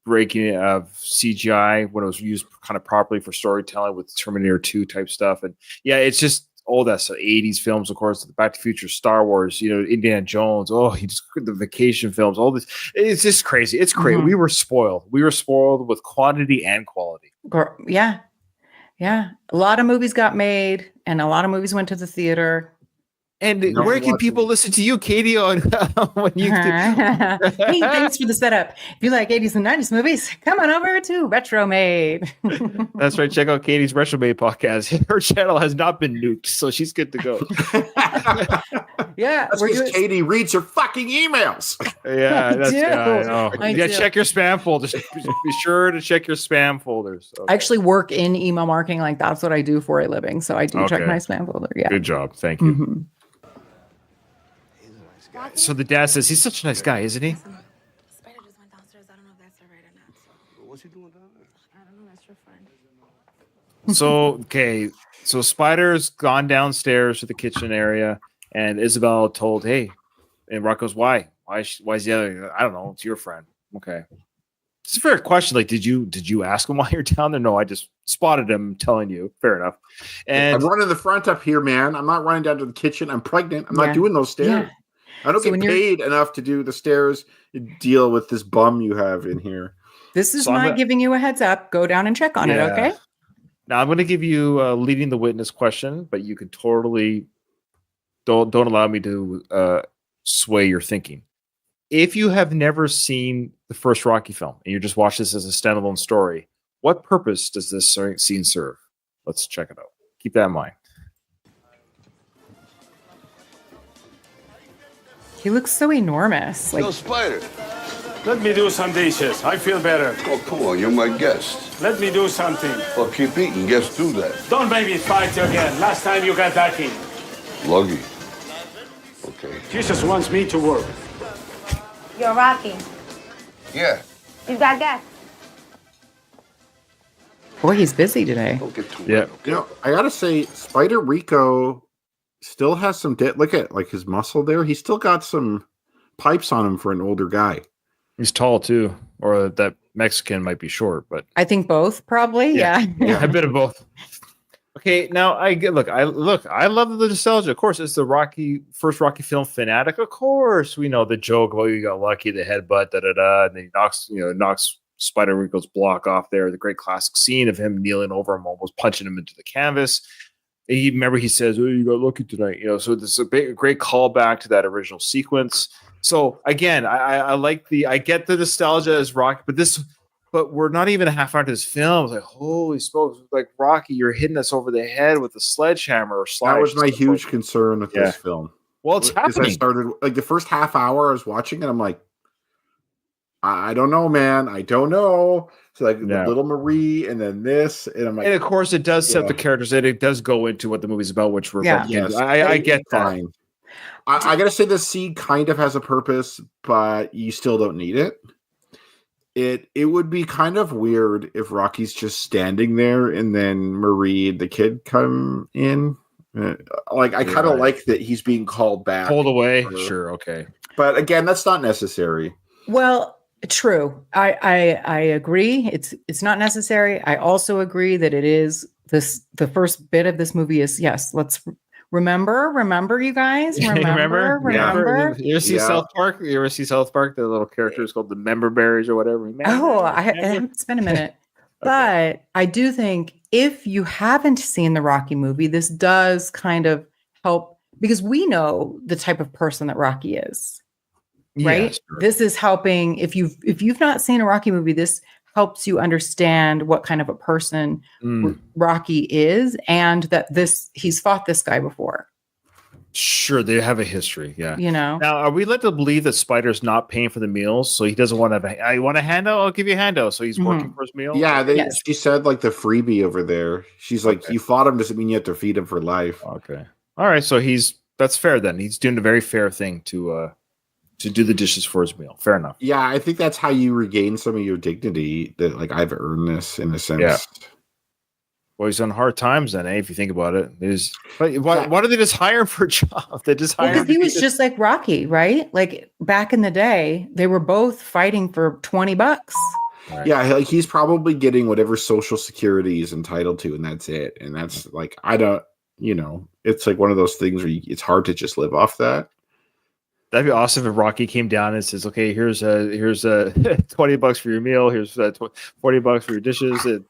breaking of CGI when it was used kind of properly for storytelling with Terminator 2 type stuff, and it's just. All that 80s films, of course, Back to the Future, Star Wars, Indiana Jones. The vacation films, all this. It's just crazy. It's crazy. We were spoiled. We were spoiled with quantity and quality. Yeah. Yeah. A lot of movies got made, and a lot of movies went to the theater. And where can people listen to you, Katie, on when you Hey, thanks for the setup. If you like 80s and 90s movies, come on over to Retro Made. That's right. Check out Katie's Retro Made podcast. Her channel has not been nuked, so she's good to go. That's because Katie reads her fucking emails. I do. Check your spam folders. Be sure to check your spam folders. I actually work in email marketing. Like, that's what I do for a living. So I do check my spam folder. Yeah. Good job. Thank you. So the dad says he's such a nice guy, isn't he? Spider just went downstairs. I don't know if that's her right or not. So. What's he doing down there? I don't know. That's your friend. So Spider's gone downstairs to the kitchen area, and Isabel told, "Hey," and Rock goes, "Why? Why is the other? I don't know. It's your friend." Okay. It's a fair question. Like, did you ask him why you're down there? No, I just spotted him telling you. Fair enough. And I'm running the front up here, man. I'm not running down to the kitchen. I'm pregnant. I'm not doing those stairs. Yeah. I don't get paid enough to do the stairs. Deal with this bum you have in here. This is my giving you a heads up. Go down and check on it, okay? Now I'm going to give you a leading the witness question, but you can totally don't allow me to sway your thinking. If you have never seen the first Rocky film and you just watch this as a standalone story, what purpose does this scene serve? Let's check it out. Keep that in mind. He looks so enormous. Like, Yo, Spider. Let me do some dishes. I feel better. Oh, come on. You're my guest. Let me do something. Well, keep eating. Guests do that. Don't make me fight you again. Last time you got lucky. Luggy. Okay. Jesus wants me to work. You're Rocky. Yeah. You got gas. boy, he's busy today. Don't get too Yeah. You know, I gotta say, Spider Rico still has some look at like his muscle there. He's still got some pipes on him for an older guy. He's tall too, or that Mexican might be short, but I think both probably. Yeah. a bit of both. Okay, now I love the nostalgia. Of course, it's the first Rocky film fanatic. Of course, we know the joke about you got lucky, the headbutt, and then he knocks Spider Rico's block off there. The great classic scene of him kneeling over him, almost punching him into the canvas. He says, "Oh, you got lucky tonight." So this is a great callback to that original sequence. So again, I get the nostalgia as Rocky, but we're not even a half hour into this film. It's like, holy smokes, like Rocky, you're hitting us over the head with a sledgehammer or slide. That was my huge concern with this film. Well, it's happening. I started like the first half hour I was watching it, I'm like, I don't know, man. I don't know. So like the little Marie and then this, and I'm like, and of course it does set the characters, and it does go into what the movie's about, which we're I get that. I gotta say the seed kind of has a purpose, but you still don't need it. It would be kind of weird if Rocky's just standing there and then Marie and the kid come in. Like I kind of like that he's being called back, pulled away. Sure, okay, but again, that's not necessary. Well, true. I agree. It's not necessary. I also agree that it is this. The first bit of this movie is let's remember you guys. Remember. You ever see South Park? You ever see South Park? The little characters called the member berries or whatever. It's been a minute. But I do think if you haven't seen the Rocky movie, this does kind of help because we know the type of person that Rocky is. Right? Yeah, sure. This is helping. If you've not seen a Rocky movie, this helps you understand what kind of a person Rocky is, and that he's fought this guy before. Sure, they have a history. Yeah, Now, are we led to believe that Spider's not paying for the meals, so he doesn't want to? I want a handout. I'll give you a handout. So he's working for his meal. Yeah, she said like the freebie over there. She's like, you fought him doesn't mean you have to feed him for life. Okay, all right. So that's fair then. He's doing a very fair thing to do the dishes for his meal. Fair enough. Yeah, I think that's how you regain some of your dignity. That like I've earned this in a sense. Yeah. Well, he's on hard times then, if you think about it. Why do they just hire him for a job? They just hire him. Because he was just like Rocky, right? Like back in the day, they were both fighting for $20. Right. Yeah, like he's probably getting whatever social security he's entitled to, and that's it. And that's like it's like one of those things where it's hard to just live off that. That'd be awesome if Rocky came down and says, "Okay, here's $20 for your meal. Here's $40 for your dishes." You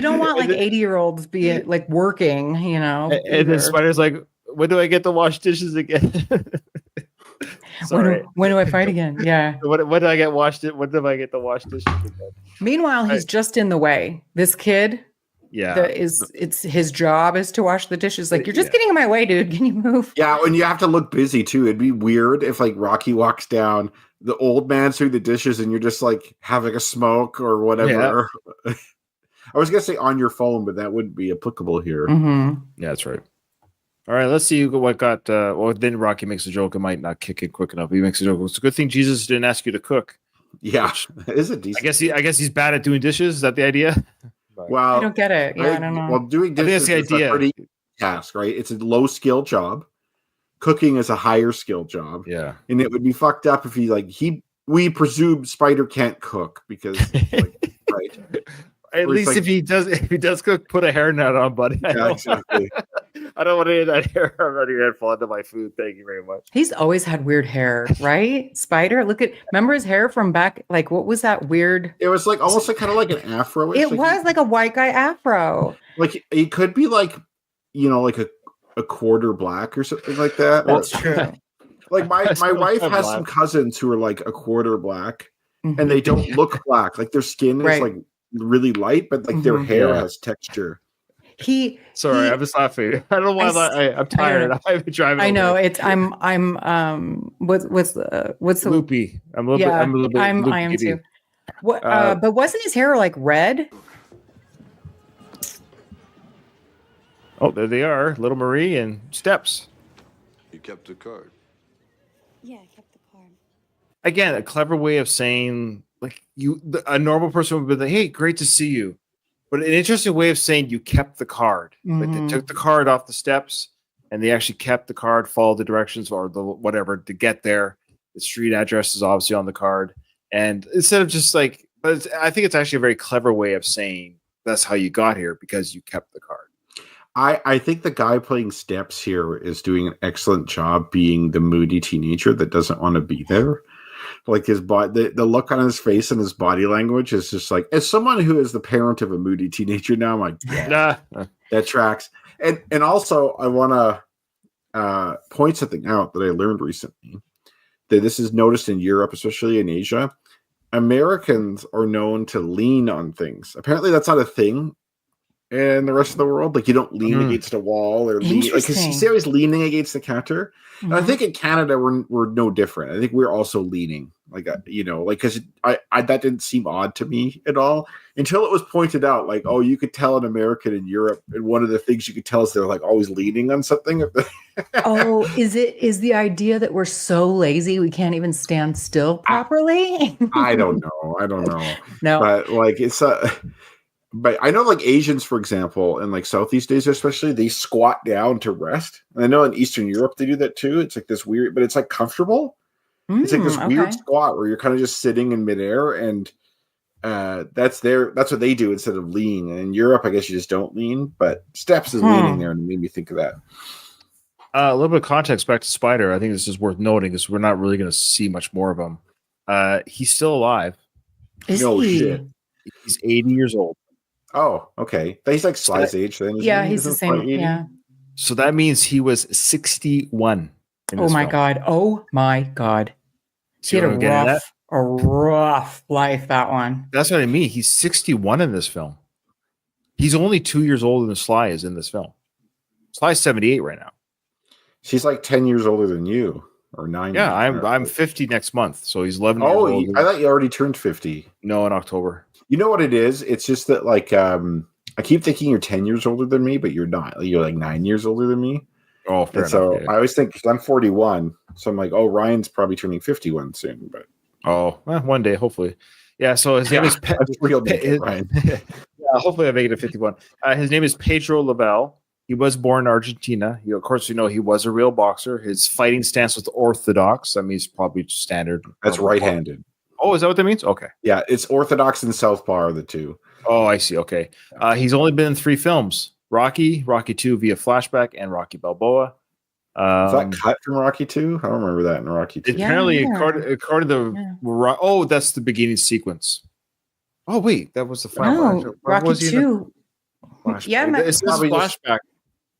don't want like 80-year-olds be like working, And then Spider's like, "When do I get to wash dishes again?" when do I fight again? Yeah. When do I get washed? When do I get to wash dishes again? Meanwhile, he's just in the way. This kid. Yeah, it's his job is to wash the dishes. Like, you're just getting in my way, dude. Can you move? Yeah, and you have to look busy too. It'd be weird if like Rocky walks down, the old man's doing the dishes, and you're just like having a smoke or whatever. Yeah. I was gonna say on your phone, but that wouldn't be applicable here. Mm-hmm. Yeah, that's right. All right, let's see what got. Then Rocky makes a joke. It might not kick in quick enough. He makes a joke. It's a good thing Jesus didn't ask you to cook. Yeah, is it decent? I guess he's bad at doing dishes. Is that the idea? Well, I don't get it. Yeah, I don't know. Well, doing dishes is a pretty task, right? It's a low skill job. Cooking is a higher skill job. Yeah, and it would be fucked up if he we presume Spider can't cook because, like, right? At least like, if he does cook, put a hairnet on, buddy. Yeah, exactly. I don't want any of that hair on your head fall into my food. Thank you very much. He's always had weird hair, right? Spider, remember his hair from back? Like, what was that weird? It was like almost like kind of like an afro. It was like a white guy afro. Like he could be like, like a quarter black or something like that. That's true. Like my wife has some cousins who are like a quarter black, and they don't look black. Like their skin is like really light, but like their hair has texture. Sorry, I'm just laughing. I don't know why I'm tired. I've been driving. I know it's. I'm. What's the loopy? I'm a little bit. I'm a little bit. I am too. What? But wasn't his hair like red? Oh, there they are, Little Marie and Steps. You kept the card. Yeah, I kept the card. Again, a clever way of saying, like, a normal person would be like, "Hey, great to see you," but an interesting way of saying you kept the card. Like they took the card off the steps, and they actually kept the card, followed the directions or the whatever to get there. The street address is obviously on the card, and instead of just like, but I think it's actually a very clever way of saying that's how you got here because you kept the card. I think the guy playing Steps here is doing an excellent job being the moody teenager that doesn't want to be there. Like his body, the look on his face and his body language is just like, as someone who is the parent of a moody teenager now, I'm like, yeah, that tracks. And also I want to point something out that I learned recently, that this is noticed in Europe, especially in Asia. Americans are known to lean on things. Apparently that's not a thing in the rest of the world. Like you don't lean against a wall or lean, like you see always leaning against the counter. And I think in Canada we're no different. I think we're also leaning, like because I that didn't seem odd to me at all until it was pointed out. Like, oh, you could tell an American in Europe, and one of the things you could tell is they're like always leaning on something. Oh, is the idea that we're so lazy we can't even stand still properly? I don't know. No, but like it's But I know, like Asians, for example, and like Southeast Asia, especially, they squat down to rest. And I know in Eastern Europe they do that too. It's like this weird, but it's like comfortable. It's like this weird squat where you're kind of just sitting in midair, and that's what they do instead of lean. And in Europe, I guess you just don't lean, but Steps is leaning there, and it made me think of that. A little bit of context back to Spider. I think this is worth noting because we're not really going to see much more of him. He's still alive. Is he? Shit. He's 80 years old. Oh, okay. He's like Sly's age then. Yeah, he's the same. Yeah. So that means he was 61. Oh my God. Oh my God. He had a rough life, that one. That's what I mean. He's 61 in this film. He's only 2 years older than Sly is in this film. Sly's 78 right now. She's like 10 years older than you, or 9. Yeah, I'm 50 next month, so he's 11 years old. I thought you already turned 50. No, in October. You know what it is? It's just that, like, I keep thinking you're 10 years older than me, but you're not. You're like 9 years older than me. Oh, fair enough. So I always think, I'm 41, so I'm like, oh, Ryan's probably turning 51 soon. But one day, hopefully. Yeah. So his name is Ryan. Yeah, hopefully I make it to 51. His name is Pedro Lavelle. He was born in Argentina. Of course, he was a real boxer. His fighting stance was orthodox. I mean, he's probably standard. That's right-handed. Oh, is that what that means? Okay. Yeah, it's orthodox and southpaw are the two. Oh, I see. Okay. He's only been in 3 films: Rocky, Rocky 2 via flashback, and Rocky Balboa. Is that cut from Rocky 2? I don't remember that in Rocky 2. Apparently, according to that's the beginning sequence. Oh, wait, that was the final. No, Rocky 2. Yeah, it's flashback.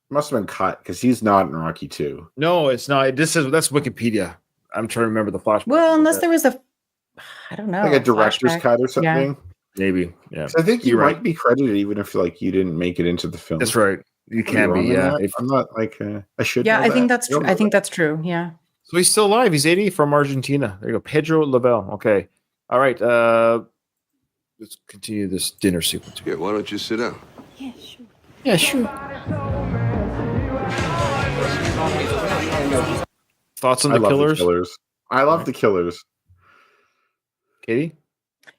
Must have been cut because he's not in Rocky 2. No, it's not. This is that's Wikipedia. I'm trying to remember the flashback. Well, unless there was I don't know, like a director's cut or something. Yeah. Maybe. Yeah. So I think you might be credited even if like you didn't make it into the film. That's right. You can be. Yeah. I'm not like I should. Yeah, I think that's true. I think that's true. Yeah. So he's still alive. He's 80 from Argentina. There you go. Pedro Lavelle. Okay. All right. Let's continue this dinner sequence. Yeah. Why don't you sit down? Yeah, sure. Yeah, sure. Thoughts on the Killers? I love the Killers. Katie?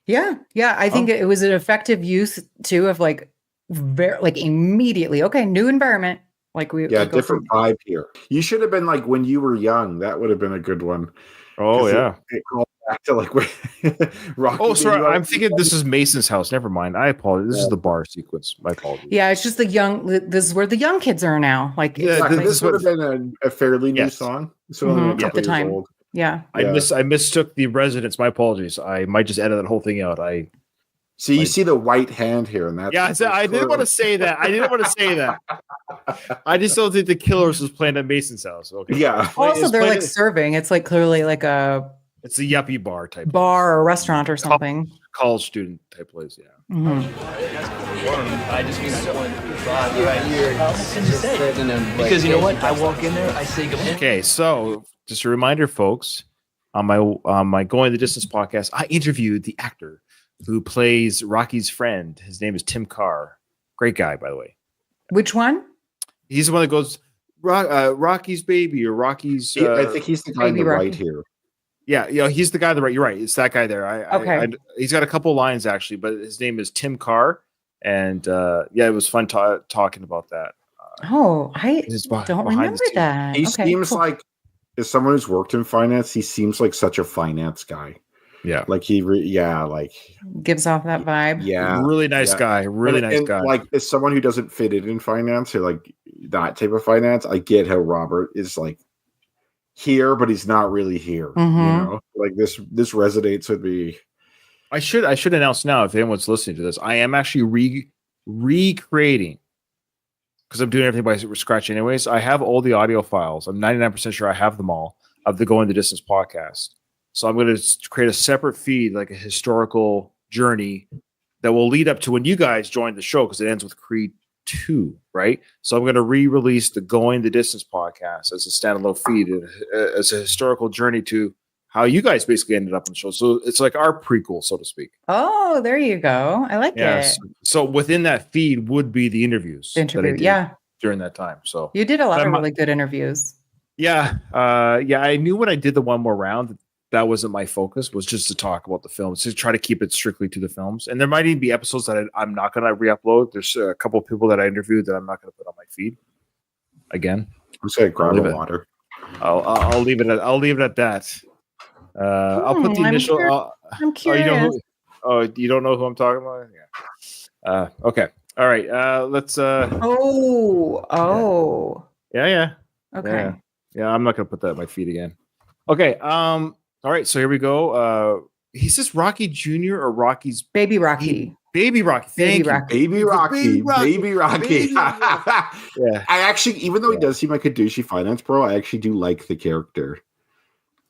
Yeah. I think it was an effective use too of like immediately. Okay, new environment. Different vibe here. You should have been like when you were young. That would have been a good one. Oh yeah. It called back to like where Rocky. Oh, sorry. I'm thinking this is Mason's house. Never mind. I apologize. This is the bar sequence. My apologies. Yeah, it's just the young. This is where the young kids are now. Like, This would have been a fairly new song. So at the time. Old. Yeah. I mistook the residents. My apologies. I might just edit that whole thing out. You see the white hand here, and that's I didn't want to say that. I just don't think the Killers was playing at Mason's house. Okay. Yeah. Also, they're like serving. It's like clearly like it's a yuppie bar type bar or restaurant or something. College student type place. Yeah. I just mean because you know what? I walk in there, I say good morning. Okay, so just a reminder, folks, on my Going the Distance podcast, I interviewed the actor who plays Rocky's friend. His name is Tim Carr. Great guy, by the way. Which one? He's the one that goes Rocky's baby or Rocky's. I think he's the guy on the right here. Yeah, he's the guy on the right. You're right. It's that guy there. He's got a couple lines actually, but his name is Tim Carr, and it was fun talking about that. I don't remember that. He seems like, as someone who's worked in finance, he seems like such a finance guy. Yeah, like gives off that vibe. Yeah, really nice guy. Really nice guy. Like, as someone who doesn't fit in finance or like that type of finance, I get how Robert is like here, but he's not really here. You know, like this resonates with me. I should announce now, if anyone's listening to this, I am actually recreating, because I'm doing everything by scratch anyways. I have all the audio files. I'm 99% sure I have them all of the Going the Distance podcast. So I'm going to create a separate feed, like a historical journey that will lead up to when you guys join the show, because it ends with Creed 2, right? So I'm going to re-release the Going the Distance podcast as a standalone feed, as a historical journey to how you guys basically ended up on the show. So it's like our prequel, so to speak. Oh, there you go. I like it. So within that feed would be the interviews. During that time. So you did a lot of really good interviews. Yeah. I knew when I did the one more round that wasn't my focus, was just to talk about the films, to try to keep it strictly to the films. And there might even be episodes that I'm not going to re-upload. There's a couple of people that I interviewed that I'm not going to put on my feed again. I'm saying grab the water. I'll leave it at that. I'll put the initial. I'm curious. You don't know who I'm talking about? Yeah. Okay. All right. Let's. Yeah. Okay. Yeah. I'm not gonna put that at my feed again. Okay. All right. So here we go. He says Rocky Jr. or Rocky's Baby Rocky. Baby Rocky. Baby Rocky. Yeah. I actually, even though he does seem like a douchey finance bro, I actually do like the character.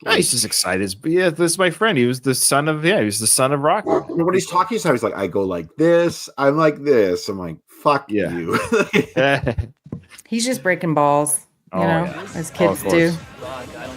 He's just excited. But yeah, this is my friend. He was the son of Rocky. When he's talking, he's like, I go like this, I'm like this. I'm like, fuck you. He's just breaking balls, you know, as kids do.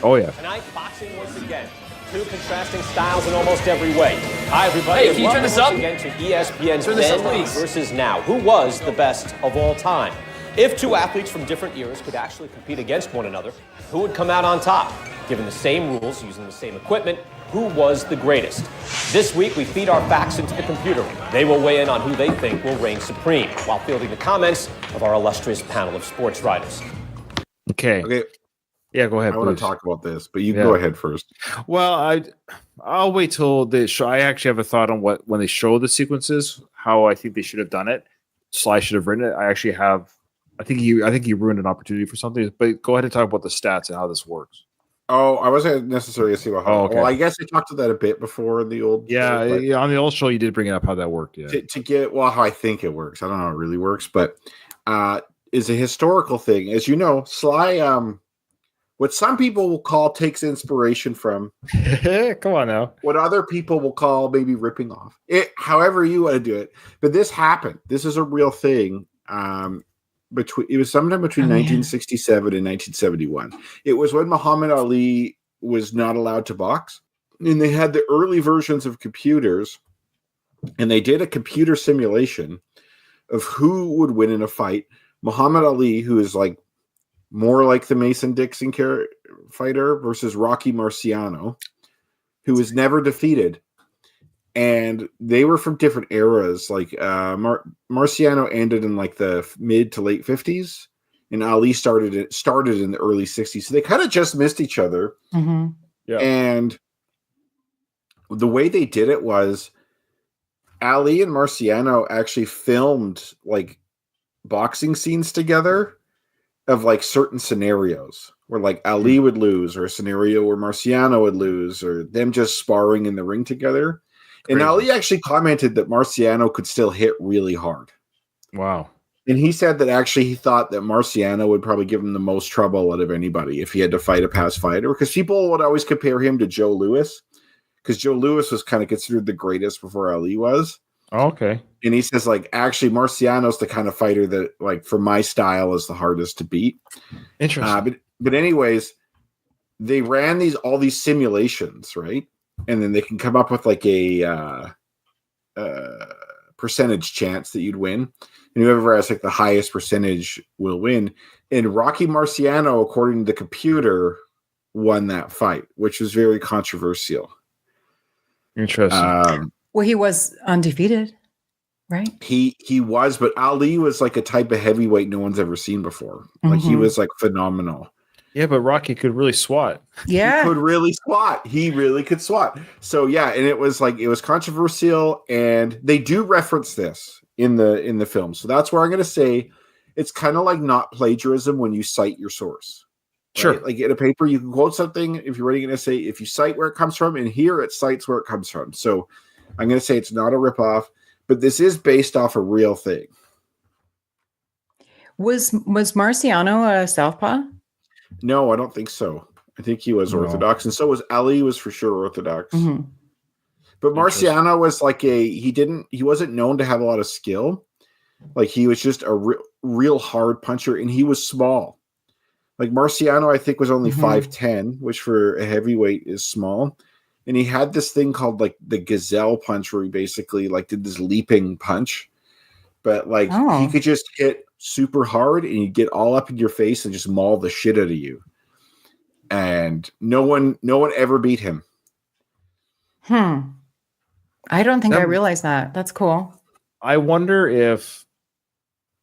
Oh yeah. Tonight, boxing once again. Two contrasting styles in almost every way. Hi, everybody. Hey, can you turn this up? Again to ESPN's Then versus Now. Who was the best of all time? If two athletes from different eras could actually compete against one another, who would come out on top? Given the same rules, using the same equipment, who was the greatest? This week, we feed our facts into the computer. They will weigh in on who they think will reign supreme, while fielding the comments of our illustrious panel of sports writers. Okay. Yeah, go ahead. I want to talk about this, but you go ahead first. Well, I'll wait till they show. I actually have a thought on when they show the sequences, how I think they should have done it. Sly should have written it. I actually have. I think you ruined an opportunity for something. But go ahead and talk about the stats and how this works. Oh, I wasn't necessarily see about how. Well, I guess I talked to that a bit before in the old. Yeah, on the old show, you did bring it up how that worked. Yeah, to get how I think it works. I don't know how it really works, but is a historical thing, as you know. Sly, what some people will call takes inspiration from. Come on now. What other people will call maybe ripping off. It, however you want to do it, but this happened. This is a real thing. It was sometime between 1967 and 1971. It was when Muhammad Ali was not allowed to box, and they had the early versions of computers, and they did a computer simulation of who would win in a fight. Muhammad Ali, who is like more like the Mason Dixon fighter, versus Rocky Marciano, who was never defeated. And they were from different eras. Like Marciano ended in like the mid to late 50s, and Ali started in the early 60s. So they kind of just missed each other. Mm-hmm. Yeah. And the way they did it was Ali and Marciano actually filmed like boxing scenes together of like certain scenarios where like Ali would lose, or a scenario where Marciano would lose, or them just sparring in the ring together. And Ali actually commented that Marciano could still hit really hard. Wow. And he said that actually he thought that Marciano would probably give him the most trouble out of anybody if he had to fight a past fighter, because people would always compare him to Joe Louis, because Joe Louis was kind of considered the greatest before Ali was. Okay. And he says, like, actually, Marciano's the kind of fighter that, like, for my style is the hardest to beat. Interesting. But anyways, they ran all these simulations, right? And then they can come up with like a percentage chance that you'd win. And whoever has like the highest percentage will win. And Rocky Marciano, according to the computer, won that fight, which was very controversial. Interesting. Well, he was undefeated, right? He was, but Ali was like a type of heavyweight no one's ever seen before. Like he was like phenomenal. Yeah, but Rocky could really swat. Yeah. He could really swat. He really could swat. So yeah, and it was controversial, and they do reference this in the film. So that's where I'm going to say it's kind of like not plagiarism when you cite your source. Right? Sure. Like in a paper, you can quote something if you're writing an essay, if you cite where it comes from, and here it cites where it comes from. So I'm going to say it's not a ripoff, but this is based off a real thing. Was Marciano a southpaw? No, I don't think so. I think he was Orthodox, and so was Ali. Was for sure Orthodox. Mm-hmm. But Marciano was like he wasn't known to have a lot of skill. Like he was just a real hard puncher, and he was small. Like Marciano, I think was only 5'10", which for a heavyweight is small. And he had this thing called like the gazelle punch, where he basically like did this leaping punch. But like he could just hit super hard, and he'd get all up in your face and just maul the shit out of you. And no one ever beat him. I don't think I realized that. That's cool. I wonder if,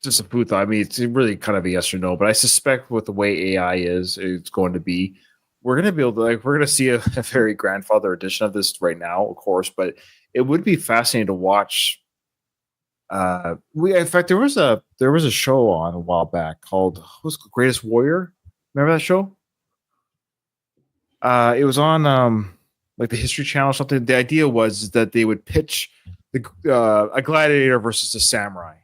just a food thought, I mean, it's really kind of a yes or no, but I suspect with the way AI is, it's going to be, we're going to be able to, like, we're going to see a very grandfather edition of this right now, of course, but it would be fascinating to watch. In fact, there was a show on a while back called, what was it, Greatest Warrior? Remember that show? It was on like the History Channel or something. The idea was that they would pitch a gladiator versus a samurai.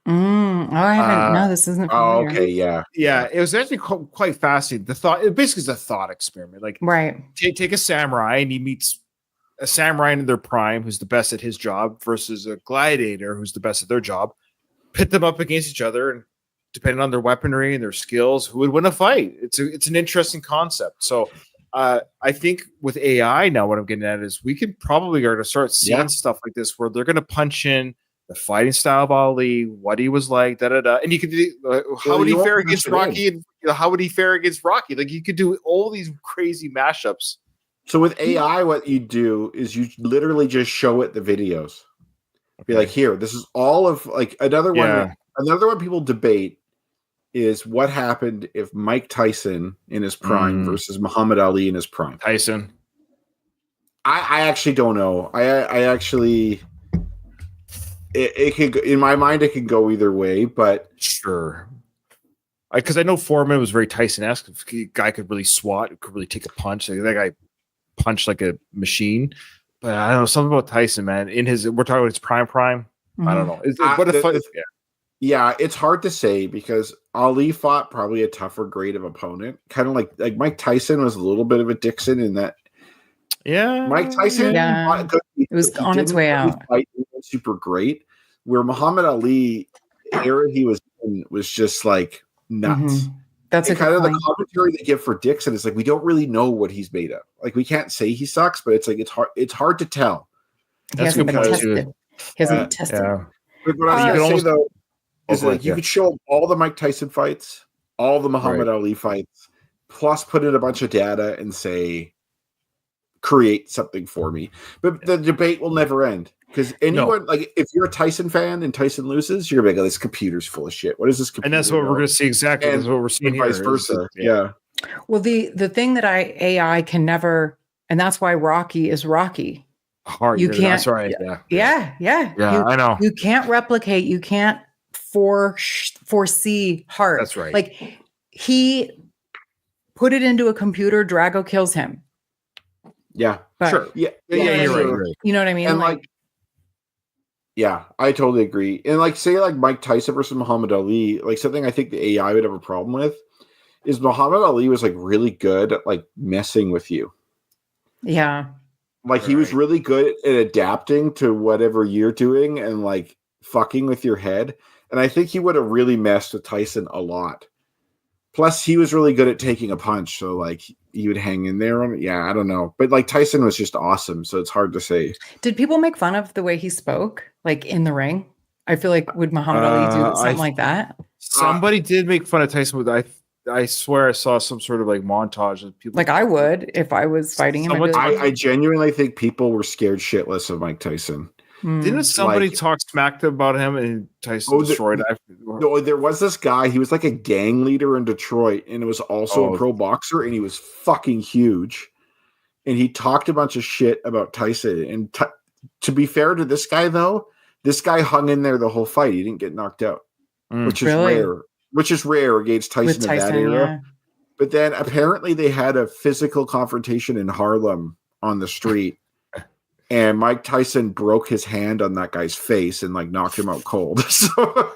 I haven't. No, this isn't familiar. Okay, yeah. It was actually quite fascinating. It basically is a thought experiment. Like, right, take a samurai, and he meets a samurai in their prime who's the best at his job versus a gladiator who's the best at their job. Pit them up against each other, and depending on their weaponry and their skills, who would win a fight? It's an interesting concept. So I think with AI now, what I'm getting at is we can probably going to start seeing stuff like this where they're going to punch in the fighting style of Ali, what he was like, and you could do how would he fare against Rocky, and how would he fare against Rocky? Like you could do all these crazy mashups. So with AI, what you do is you literally just show it the videos. Be like, here, this is all of like another one. Another one people debate is what happened if Mike Tyson in his prime versus Muhammad Ali in his prime. Tyson. I actually don't know. I actually, it could, in my mind, it could go either way, but sure. Because I know Foreman was very Tyson-esque. The guy could really swat, could really take a punch. Like, that guy punched like a machine. But I don't know, something about Tyson, man. We're talking about his prime. I don't know. Yeah, it's hard to say because Ali fought probably a tougher grade of opponent. Kind of like Mike Tyson was a little bit of a Dixon in that. Yeah, Mike Tyson. It was on its way out. Super great. Where Muhammad Ali, the era he was in, was just like nuts. That's a kind of the commentary they give for Dixon is like we don't really know what he's made of. Like we can't say he sucks, but it's like it's hard to tell. He hasn't been tested. He hasn't been tested. Yeah. But what I was going to say though is like you could show all the Mike Tyson fights, all the Muhammad Ali fights, plus put in a bunch of data and say create something for me. But the debate will never end. Because anyone, like, if you're a Tyson fan and Tyson loses, you're gonna be like, this computer's full of shit. What is this computer? And that's what we're going to see exactly. That's what we're seeing vice versa. Yeah. Well, the thing that AI can never And that's why Rocky is Rocky. Hard. You can't. That's right. Yeah. I know. You can't replicate. You can't foresee Hart. That's right. Like he put it into a computer. Drago kills him. Yeah, But, Sure. yeah, You're right. You know what I mean? And like, yeah, I totally agree. And like, say like Mike Tyson versus Muhammad Ali, like something I think the AI would have a problem with is Muhammad Ali was like really good at like messing with you. Yeah. Like he was really good at adapting to whatever you're doing and like fucking with your head. And I think he would have really messed with Tyson a lot. Plus, he was really good at taking a punch, so like he would hang in there on it. Yeah, I don't know, but like Tyson was just awesome, so it's hard to say. Did people make fun of the way he spoke, like in the ring? I feel like would Muhammad Ali do something like that? Somebody did make fun of Tyson with I swear I saw some sort of like montage of people. Like I would if I was fighting him. I genuinely think people were scared shitless of Mike Tyson. Didn't somebody talk smack about him and Tyson destroyed it? No, there was this guy. He was like a gang leader in Detroit, and it was also a pro boxer, and he was fucking huge. And he talked a bunch of shit about Tyson. And to be fair to this guy, though, this guy hung in there the whole fight. He didn't get knocked out, which is rare. Which is rare against Tyson in that era. Yeah. But then apparently they had a physical confrontation in Harlem on the street. And Mike Tyson broke his hand on that guy's face and like knocked him out cold. So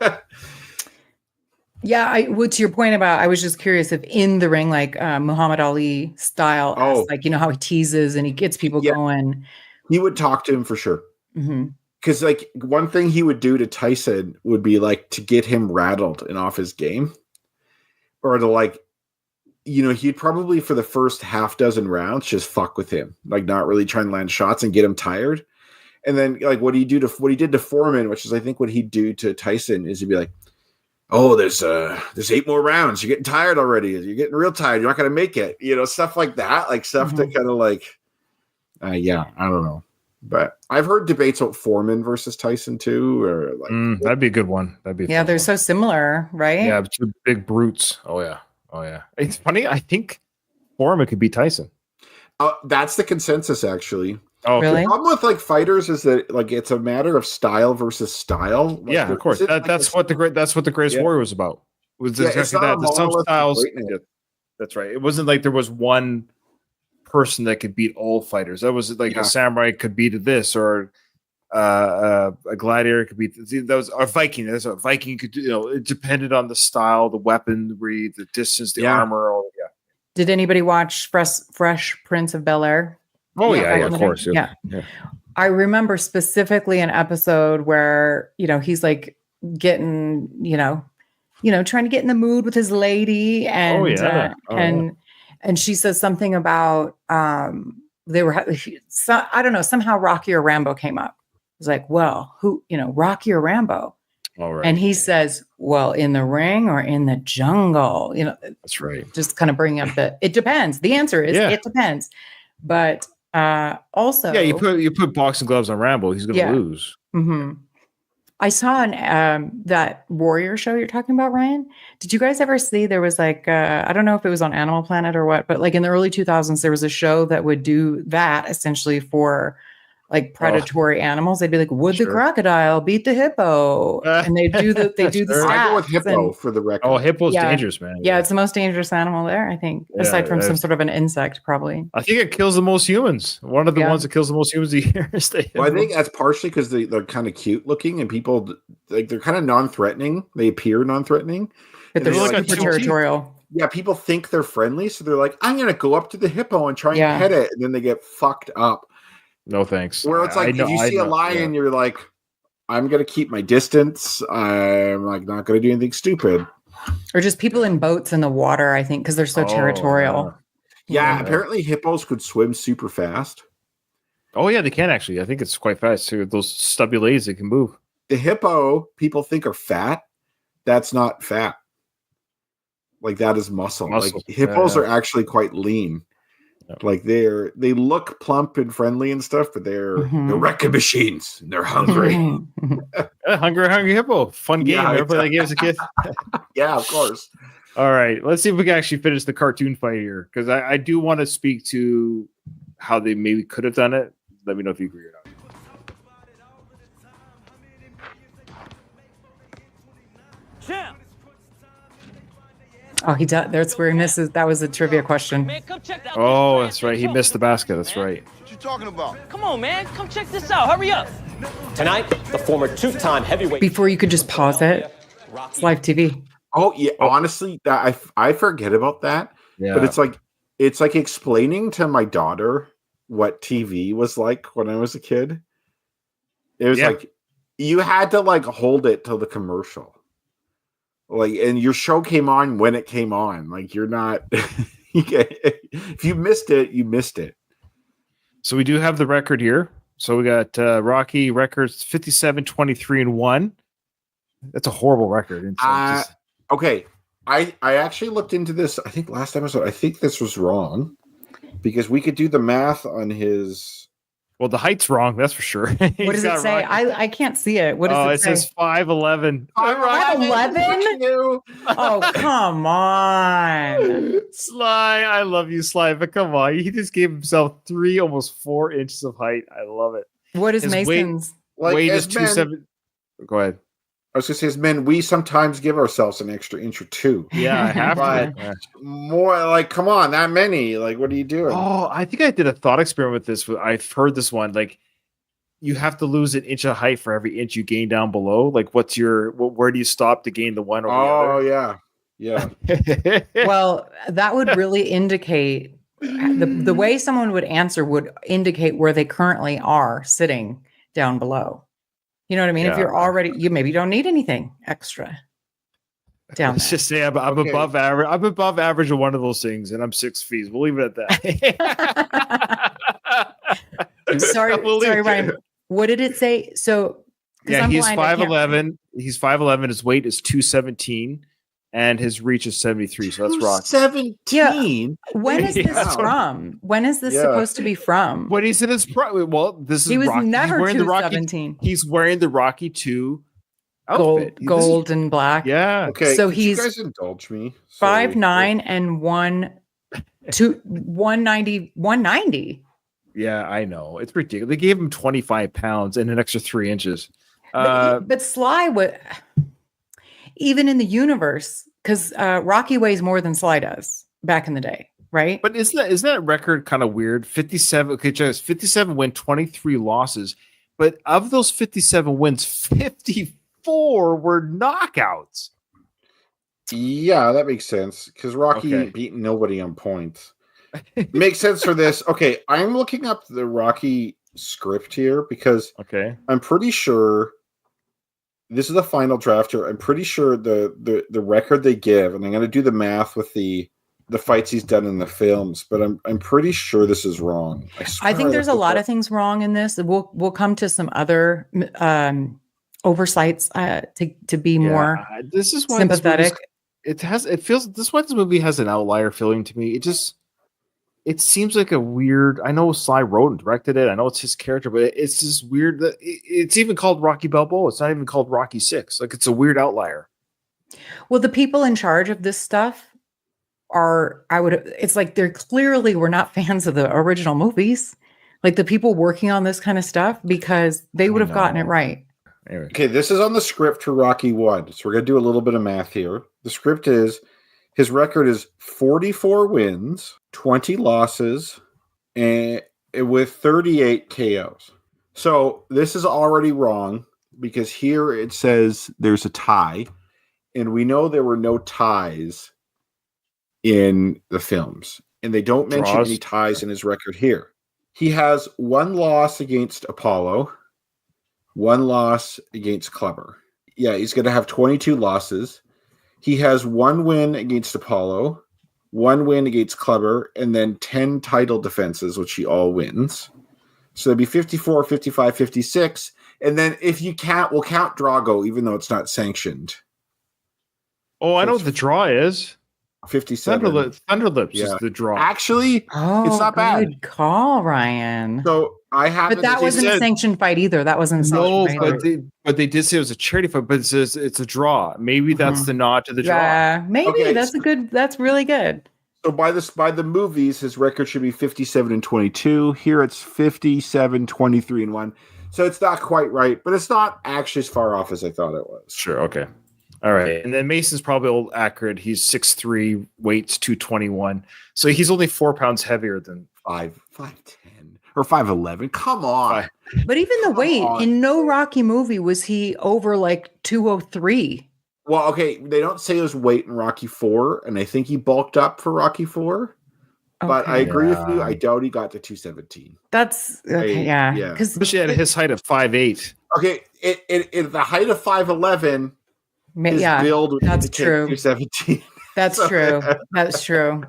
yeah, to your point about, I was just curious if in the ring, like Muhammad Ali style, like, you know, how he teases and he gets people going. He would talk to him for sure. Because like one thing he would do to Tyson would be like to get him rattled and off his game, or to like, you know, he'd probably for the first half dozen rounds just fuck with him, like not really try and land shots and get him tired. And then like what he did to Foreman, which is I think what he'd do to Tyson, is he'd be like, "Oh, there's 8 more rounds. You're getting tired already. You're getting real tired. You're not going to make it." You know, stuff like that, like stuff that kind of like, yeah, I don't know. But I've heard debates about Foreman versus Tyson too, or like that'd be a good one. That'd be they're so similar, right? Yeah, two big brutes. Oh yeah. It's funny. I think Foreman could beat Tyson. That's the consensus, actually. Oh, really? The problem with like fighters is that like it's a matter of style versus style. Like, yeah, of course. That's what the Greatest Warrior was about. It was exactly that. Some styles. That's right. It wasn't like there was one person that could beat all fighters. That was like a samurai could beat this, or a gladiator could beat that was a Viking. That's a Viking could do. You know, it depended on the style, the weaponry, the distance, the armor. Did anybody watch Fresh Prince of Bel-Air? Oh yeah, of course. Yeah. I remember specifically an episode where, you know, he's like getting, you know, trying to get in the mood with his lady, and and she says something about they were I don't know, somehow Rocky or Rambo came up. It's like, well, who, you know, Rocky or Rambo? All right. And he says, well, in the ring or in the jungle? You know, that's right. Just kind of bringing up it depends. The answer is it depends. But also, you put boxing gloves on Rambo, he's going to lose. I saw that Warrior show you're talking about, Ryan. Did you guys ever see? There was like I don't know if it was on Animal Planet or what, but like in the early 2000s, there was a show that would do that essentially for like predatory animals. They'd be like, would the crocodile beat the hippo? And they do the stats. I go with hippo for the record. Oh, hippo's dangerous, man. Yeah, it's the most dangerous animal there, I think, aside from some sort of an insect, probably. I think it kills the most humans. One of the ones that kills the most humans a year is the hippo. Well, I think that's partially because they're kind of cute looking, and people like they're kind of non-threatening. They appear non-threatening, but they're super territorial. Yeah, people think they're friendly, so they're like, "I'm going to go up to the hippo and try and pet it," and then they get fucked up. No thanks. Where it's like, if you see a lion, you're like, I'm going to keep my distance. I'm like not going to do anything stupid. Or just people in boats in the water, I think, because they're so territorial. Yeah, apparently hippos could swim super fast. Oh, yeah, they can actually. I think it's quite fast too. Those stubby legs, they can move. The hippo people think are fat. That's not fat. Like that is muscle. Like hippos are actually quite lean. Like they look plump and friendly and stuff, but they're wrecking machines. They're hungry. Hungry hippo. Fun game. Ever play that game as a kid? Yeah, of course. All right, let's see if we can actually finish the cartoon fight here, because I do want to speak to how they maybe could have done it. Let me know if you agree or not. Oh, he does. That's where he misses. That was a trivia question. Oh, that's right. He missed the basket. That's right. What you talking about? Come on, man. Come check this out. Hurry up. Tonight, the former two-time heavyweight. Before you could just pause it. It's live TV. Oh yeah, honestly, that I forget about that. Yeah. But it's like explaining to my daughter what TV was like when I was a kid. It was like you had to like hold it till the commercial. Like, and your show came on when it came on. Like, you're not if you missed it, you missed it. So we do have the record here. So we got Rocky records 57, 23, and 1. That's a horrible record. And so okay. I actually looked into this, I think last episode. I think this was wrong because we could do the math on his. Well, the height's wrong, that's for sure. What does it say? I can't see it. What does it say? It says 5'11". 5'11"? Oh, come on. Sly, I love you, Sly, but come on. He just gave himself 3, almost 4 inches of height. I love it. What is Mason's? Weight is 2.7. Go ahead. I was going to say, as men, we sometimes give ourselves an extra inch or 2. Yeah, I have to. More like, come on, that many. Like, what are you doing? Oh, I think I did a thought experiment with this. I've heard this one. Like, you have to lose an inch of height for every inch you gain down below. Like, where do you stop to gain the one over the other? Yeah. Well, that would really indicate the way someone would answer would indicate where they currently are sitting down below. You know what I mean? Yeah. If you're already, you maybe don't need anything extra down Let's there. just say I'm above average. I'm above average of one of those things, and I'm 6 feet. We'll leave it at that. sorry, Ryan. What did it say? So yeah, he's 5'11". He's 5'11". His weight is 217, and his reach is 73. So that's Rocky. 17. Yeah. When is this from? When is this supposed to be from? When he's in his well, this is he was Rocky. never he's 217. He's wearing the Rocky 2 outfit. Gold and black. Yeah. Okay. So you guys indulge me. 5'9" and 190. Yeah, I know. It's ridiculous. They gave him 25 pounds and an extra 3 inches. But Sly would, even in the universe, because Rocky weighs more than Sly does back in the day, right? But isn't that record kind of weird? 57. Okay, just 57 win, 23 losses. But of those 57 wins, 54 were knockouts. Yeah, that makes sense because Rocky beat nobody on points. Makes sense for this. Okay, I'm looking up the Rocky script here because I'm pretty sure this is the final draft here. I'm pretty sure the record they give, and I'm going to do the math with the fights he's done in the films, but I'm pretty sure this is wrong. I think there's a lot of things wrong in this. We'll come to some other oversights to be more this is why sympathetic. This movie has an outlier feeling to me. It seems like a weird. I know Sly wrote and directed it. I know it's his character, but it's just weird that it's even called Rocky Balboa. It's not even called Rocky 6. Like, it's a weird outlier. Well, the people in charge of this stuff it's like they're clearly were not fans of the original movies. Like the people working on this kind of stuff, because they would have gotten it right. Anyway. Okay, this is on the script for Rocky 1. So we're going to do a little bit of math here. The script is his record is 44 wins, 20 losses, and with 38 KOs. So this is already wrong because here it says there's a tie, and we know there were no ties in the films, and they don't mention any ties in his record here. He has 1 loss against Apollo, 1 loss against Clubber. Yeah, he's going to have 22 losses. He has 1 win against Apollo, 1 win against Clubber, and then 10 title defenses, which he all wins. So it'd be 54, 55, 56. And then if you count, we'll count Drago, even though it's not sanctioned. Oh, I know what the draw is. 57. Thunderlips is the draw. Actually, it's not bad. Good call, Ryan. So I have, but that wasn't a sanctioned fight either. That wasn't a sanctioned fight. But they did say it was a charity fight. But it says it's a draw. Maybe that's the nod to the draw. Yeah, maybe that's really good. So by the movies, his record should be 57-22. Here it's 57-23-1. So it's not quite right, but it's not actually as far off as I thought it was. Sure. Okay. All right. And then Mason's probably old accurate. He's 6'3", weights 221. So he's only 4 pounds heavier than 5'10" or 5'11". Come on. But even the weight in no Rocky movie was he over like 203. Well, okay, they don't say his weight in Rocky 4, and I think he bulked up for Rocky 4. But I agree with you. I doubt he got to 217. That's okay, yeah. Because especially at his height of 5'8". Okay, it the height of 5'11". His build that's true. 217. That's true. That's true.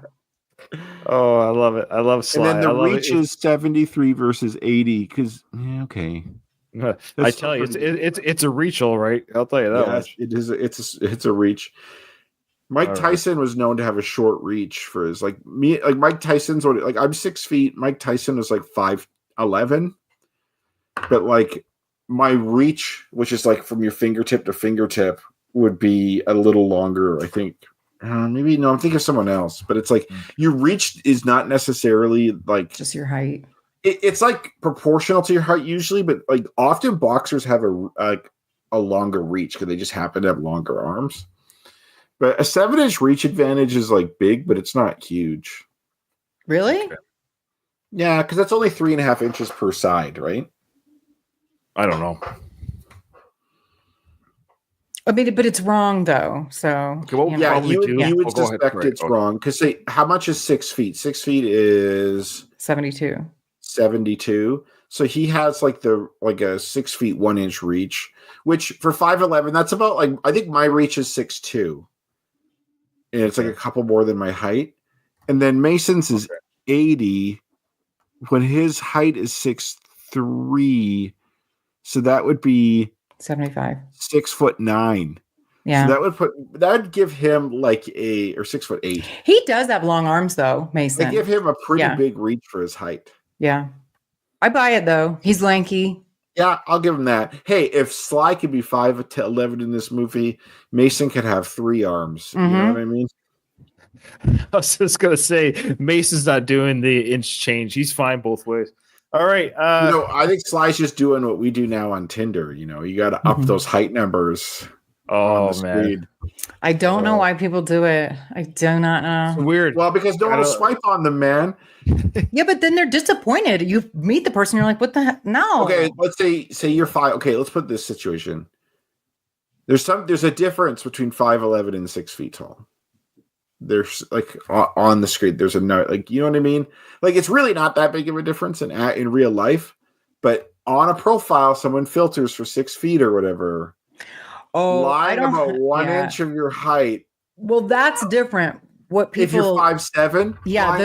Oh, I love it. I love Sly. And then the reach is 73 versus 80. Because okay. I tell you, it's a reach, all right. I'll tell you that much. It is. It's a reach. Mike Tyson was known to have a short reach for his me. Like Mike Tyson's I'm 6 feet. Mike Tyson was like 5'11", but like my reach, which is like from your fingertip to fingertip, would be a little longer. I think maybe no. I'm thinking of someone else, but it's like your reach is not necessarily like just your height. It's like proportional to your height usually, but like often boxers have a longer reach because they just happen to have longer arms. But a 7-inch reach advantage is like big, but it's not huge. Really? Yeah, because that's only 3.5 inches per side, right? I don't know. I mean, but it's wrong though. So you would suspect it's wrong because how much is 6 feet? 6 feet is 72. 72. So he has like a 6 feet 1 inch reach, which for 5'11", that's about like I think my reach is 6'2". And it's like a couple more than my height. And then Mason's is 80 when his height is 6'3". So that would be 75. 6'9". Yeah. So that would give him like or 6'8". He does have long arms though, Mason. They give him a pretty big reach for his height. Yeah. I buy it though. He's lanky. Yeah, I'll give him that. Hey, if Sly could be 5'11" in this movie, Mason could have 3 arms. Mm-hmm. You know what I mean? I was just gonna say Mason's not doing the inch change. He's fine both ways. All right. I think Sly's just doing what we do now on Tinder. You got to up those height numbers. Oh man, I don't know why people do it. I do not know. It's weird. Well, because don't want to swipe on them, man. Yeah, but then they're disappointed. You meet the person, you're like, what the heck? No. Okay, let's say you're 5. Okay, let's put this situation. There's a difference between 5'11" and 6 feet tall. There's like on the screen. There's a note, like you know what I mean. Like it's really not that big of a difference in real life, but on a profile, someone filters for 6 feet or whatever. Oh, lying about 1 inch of your height. Well, that's different. What people? If you're 5'7", yeah,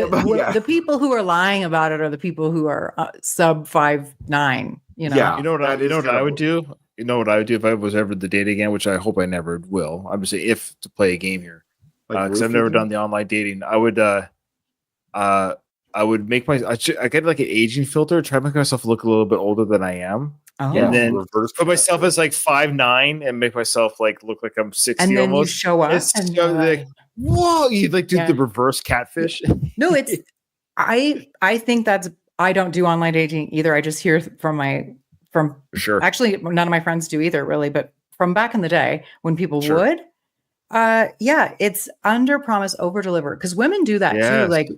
the people who are lying about it are the people who are sub 5'9". You know. Yeah, you know what I would do. You know what I would do if I was ever the dating again, which I hope I never will. I'm just saying if to play a game here. Because I've never done the online dating. I would make I get like an aging filter, try to make myself look a little bit older than I am. Oh. And then put myself as like 5'9" and make myself like look like I'm 60 and then almost. You show up and you're like, whoa, you like do the reverse catfish. No, it's I think that's I don't do online dating either. I just hear from sure. Actually, none of my friends do either, really, but from back in the day when people would. It's under promise, over deliver. Because women do that too. Like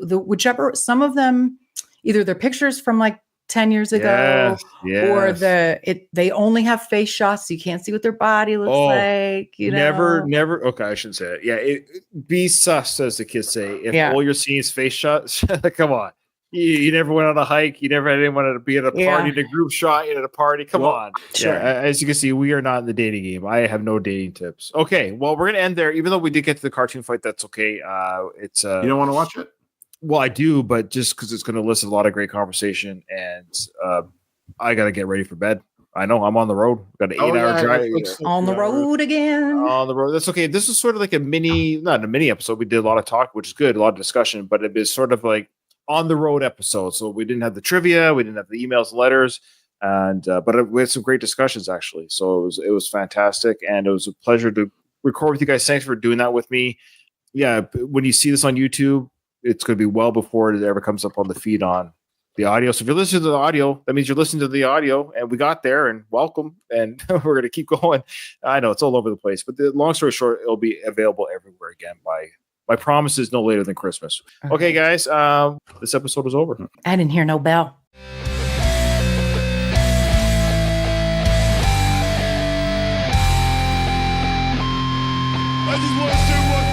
some of them, either their pictures from like 10 years ago, or they only have face shots, so you can't see what their body looks like. Never. Okay, I shouldn't say it. Yeah, be sus, as the kids say. If all you're seeing is face shots, come on. You never went on a hike. You never had anyone to be at a party, in a group shot at a party. Come on. Sure. Yeah, as you can see, we are not in the dating game. I have no dating tips. Okay, well, we're going to end there. Even though we did get to the cartoon fight, that's okay. It's you don't want to watch it? Well, I do, but just because it's going to elicit a lot of great conversation, and I got to get ready for bed. I know I'm on the road. Got an 8-hour drive. On the road again. On the road. That's okay. This is sort of like not a mini episode. We did a lot of talk, which is good, a lot of discussion, but it is sort of like on the road episode. So we didn't have the trivia, we didn't have the emails, letters, and but we had some great discussions actually. So it was fantastic, and it was a pleasure to record with you guys. Thanks for doing that with me. Yeah, when you see this on YouTube, it's going to be well before it ever comes up on the feed on the audio. So if you're listening to the audio, that means you're listening to the audio, and we got there, and welcome. And we're going to keep going. I know it's all over the place, but the long story short, it'll be available everywhere again by my promise is no later than Christmas. Okay, guys, this episode is over. I didn't hear no bell. I just want to say one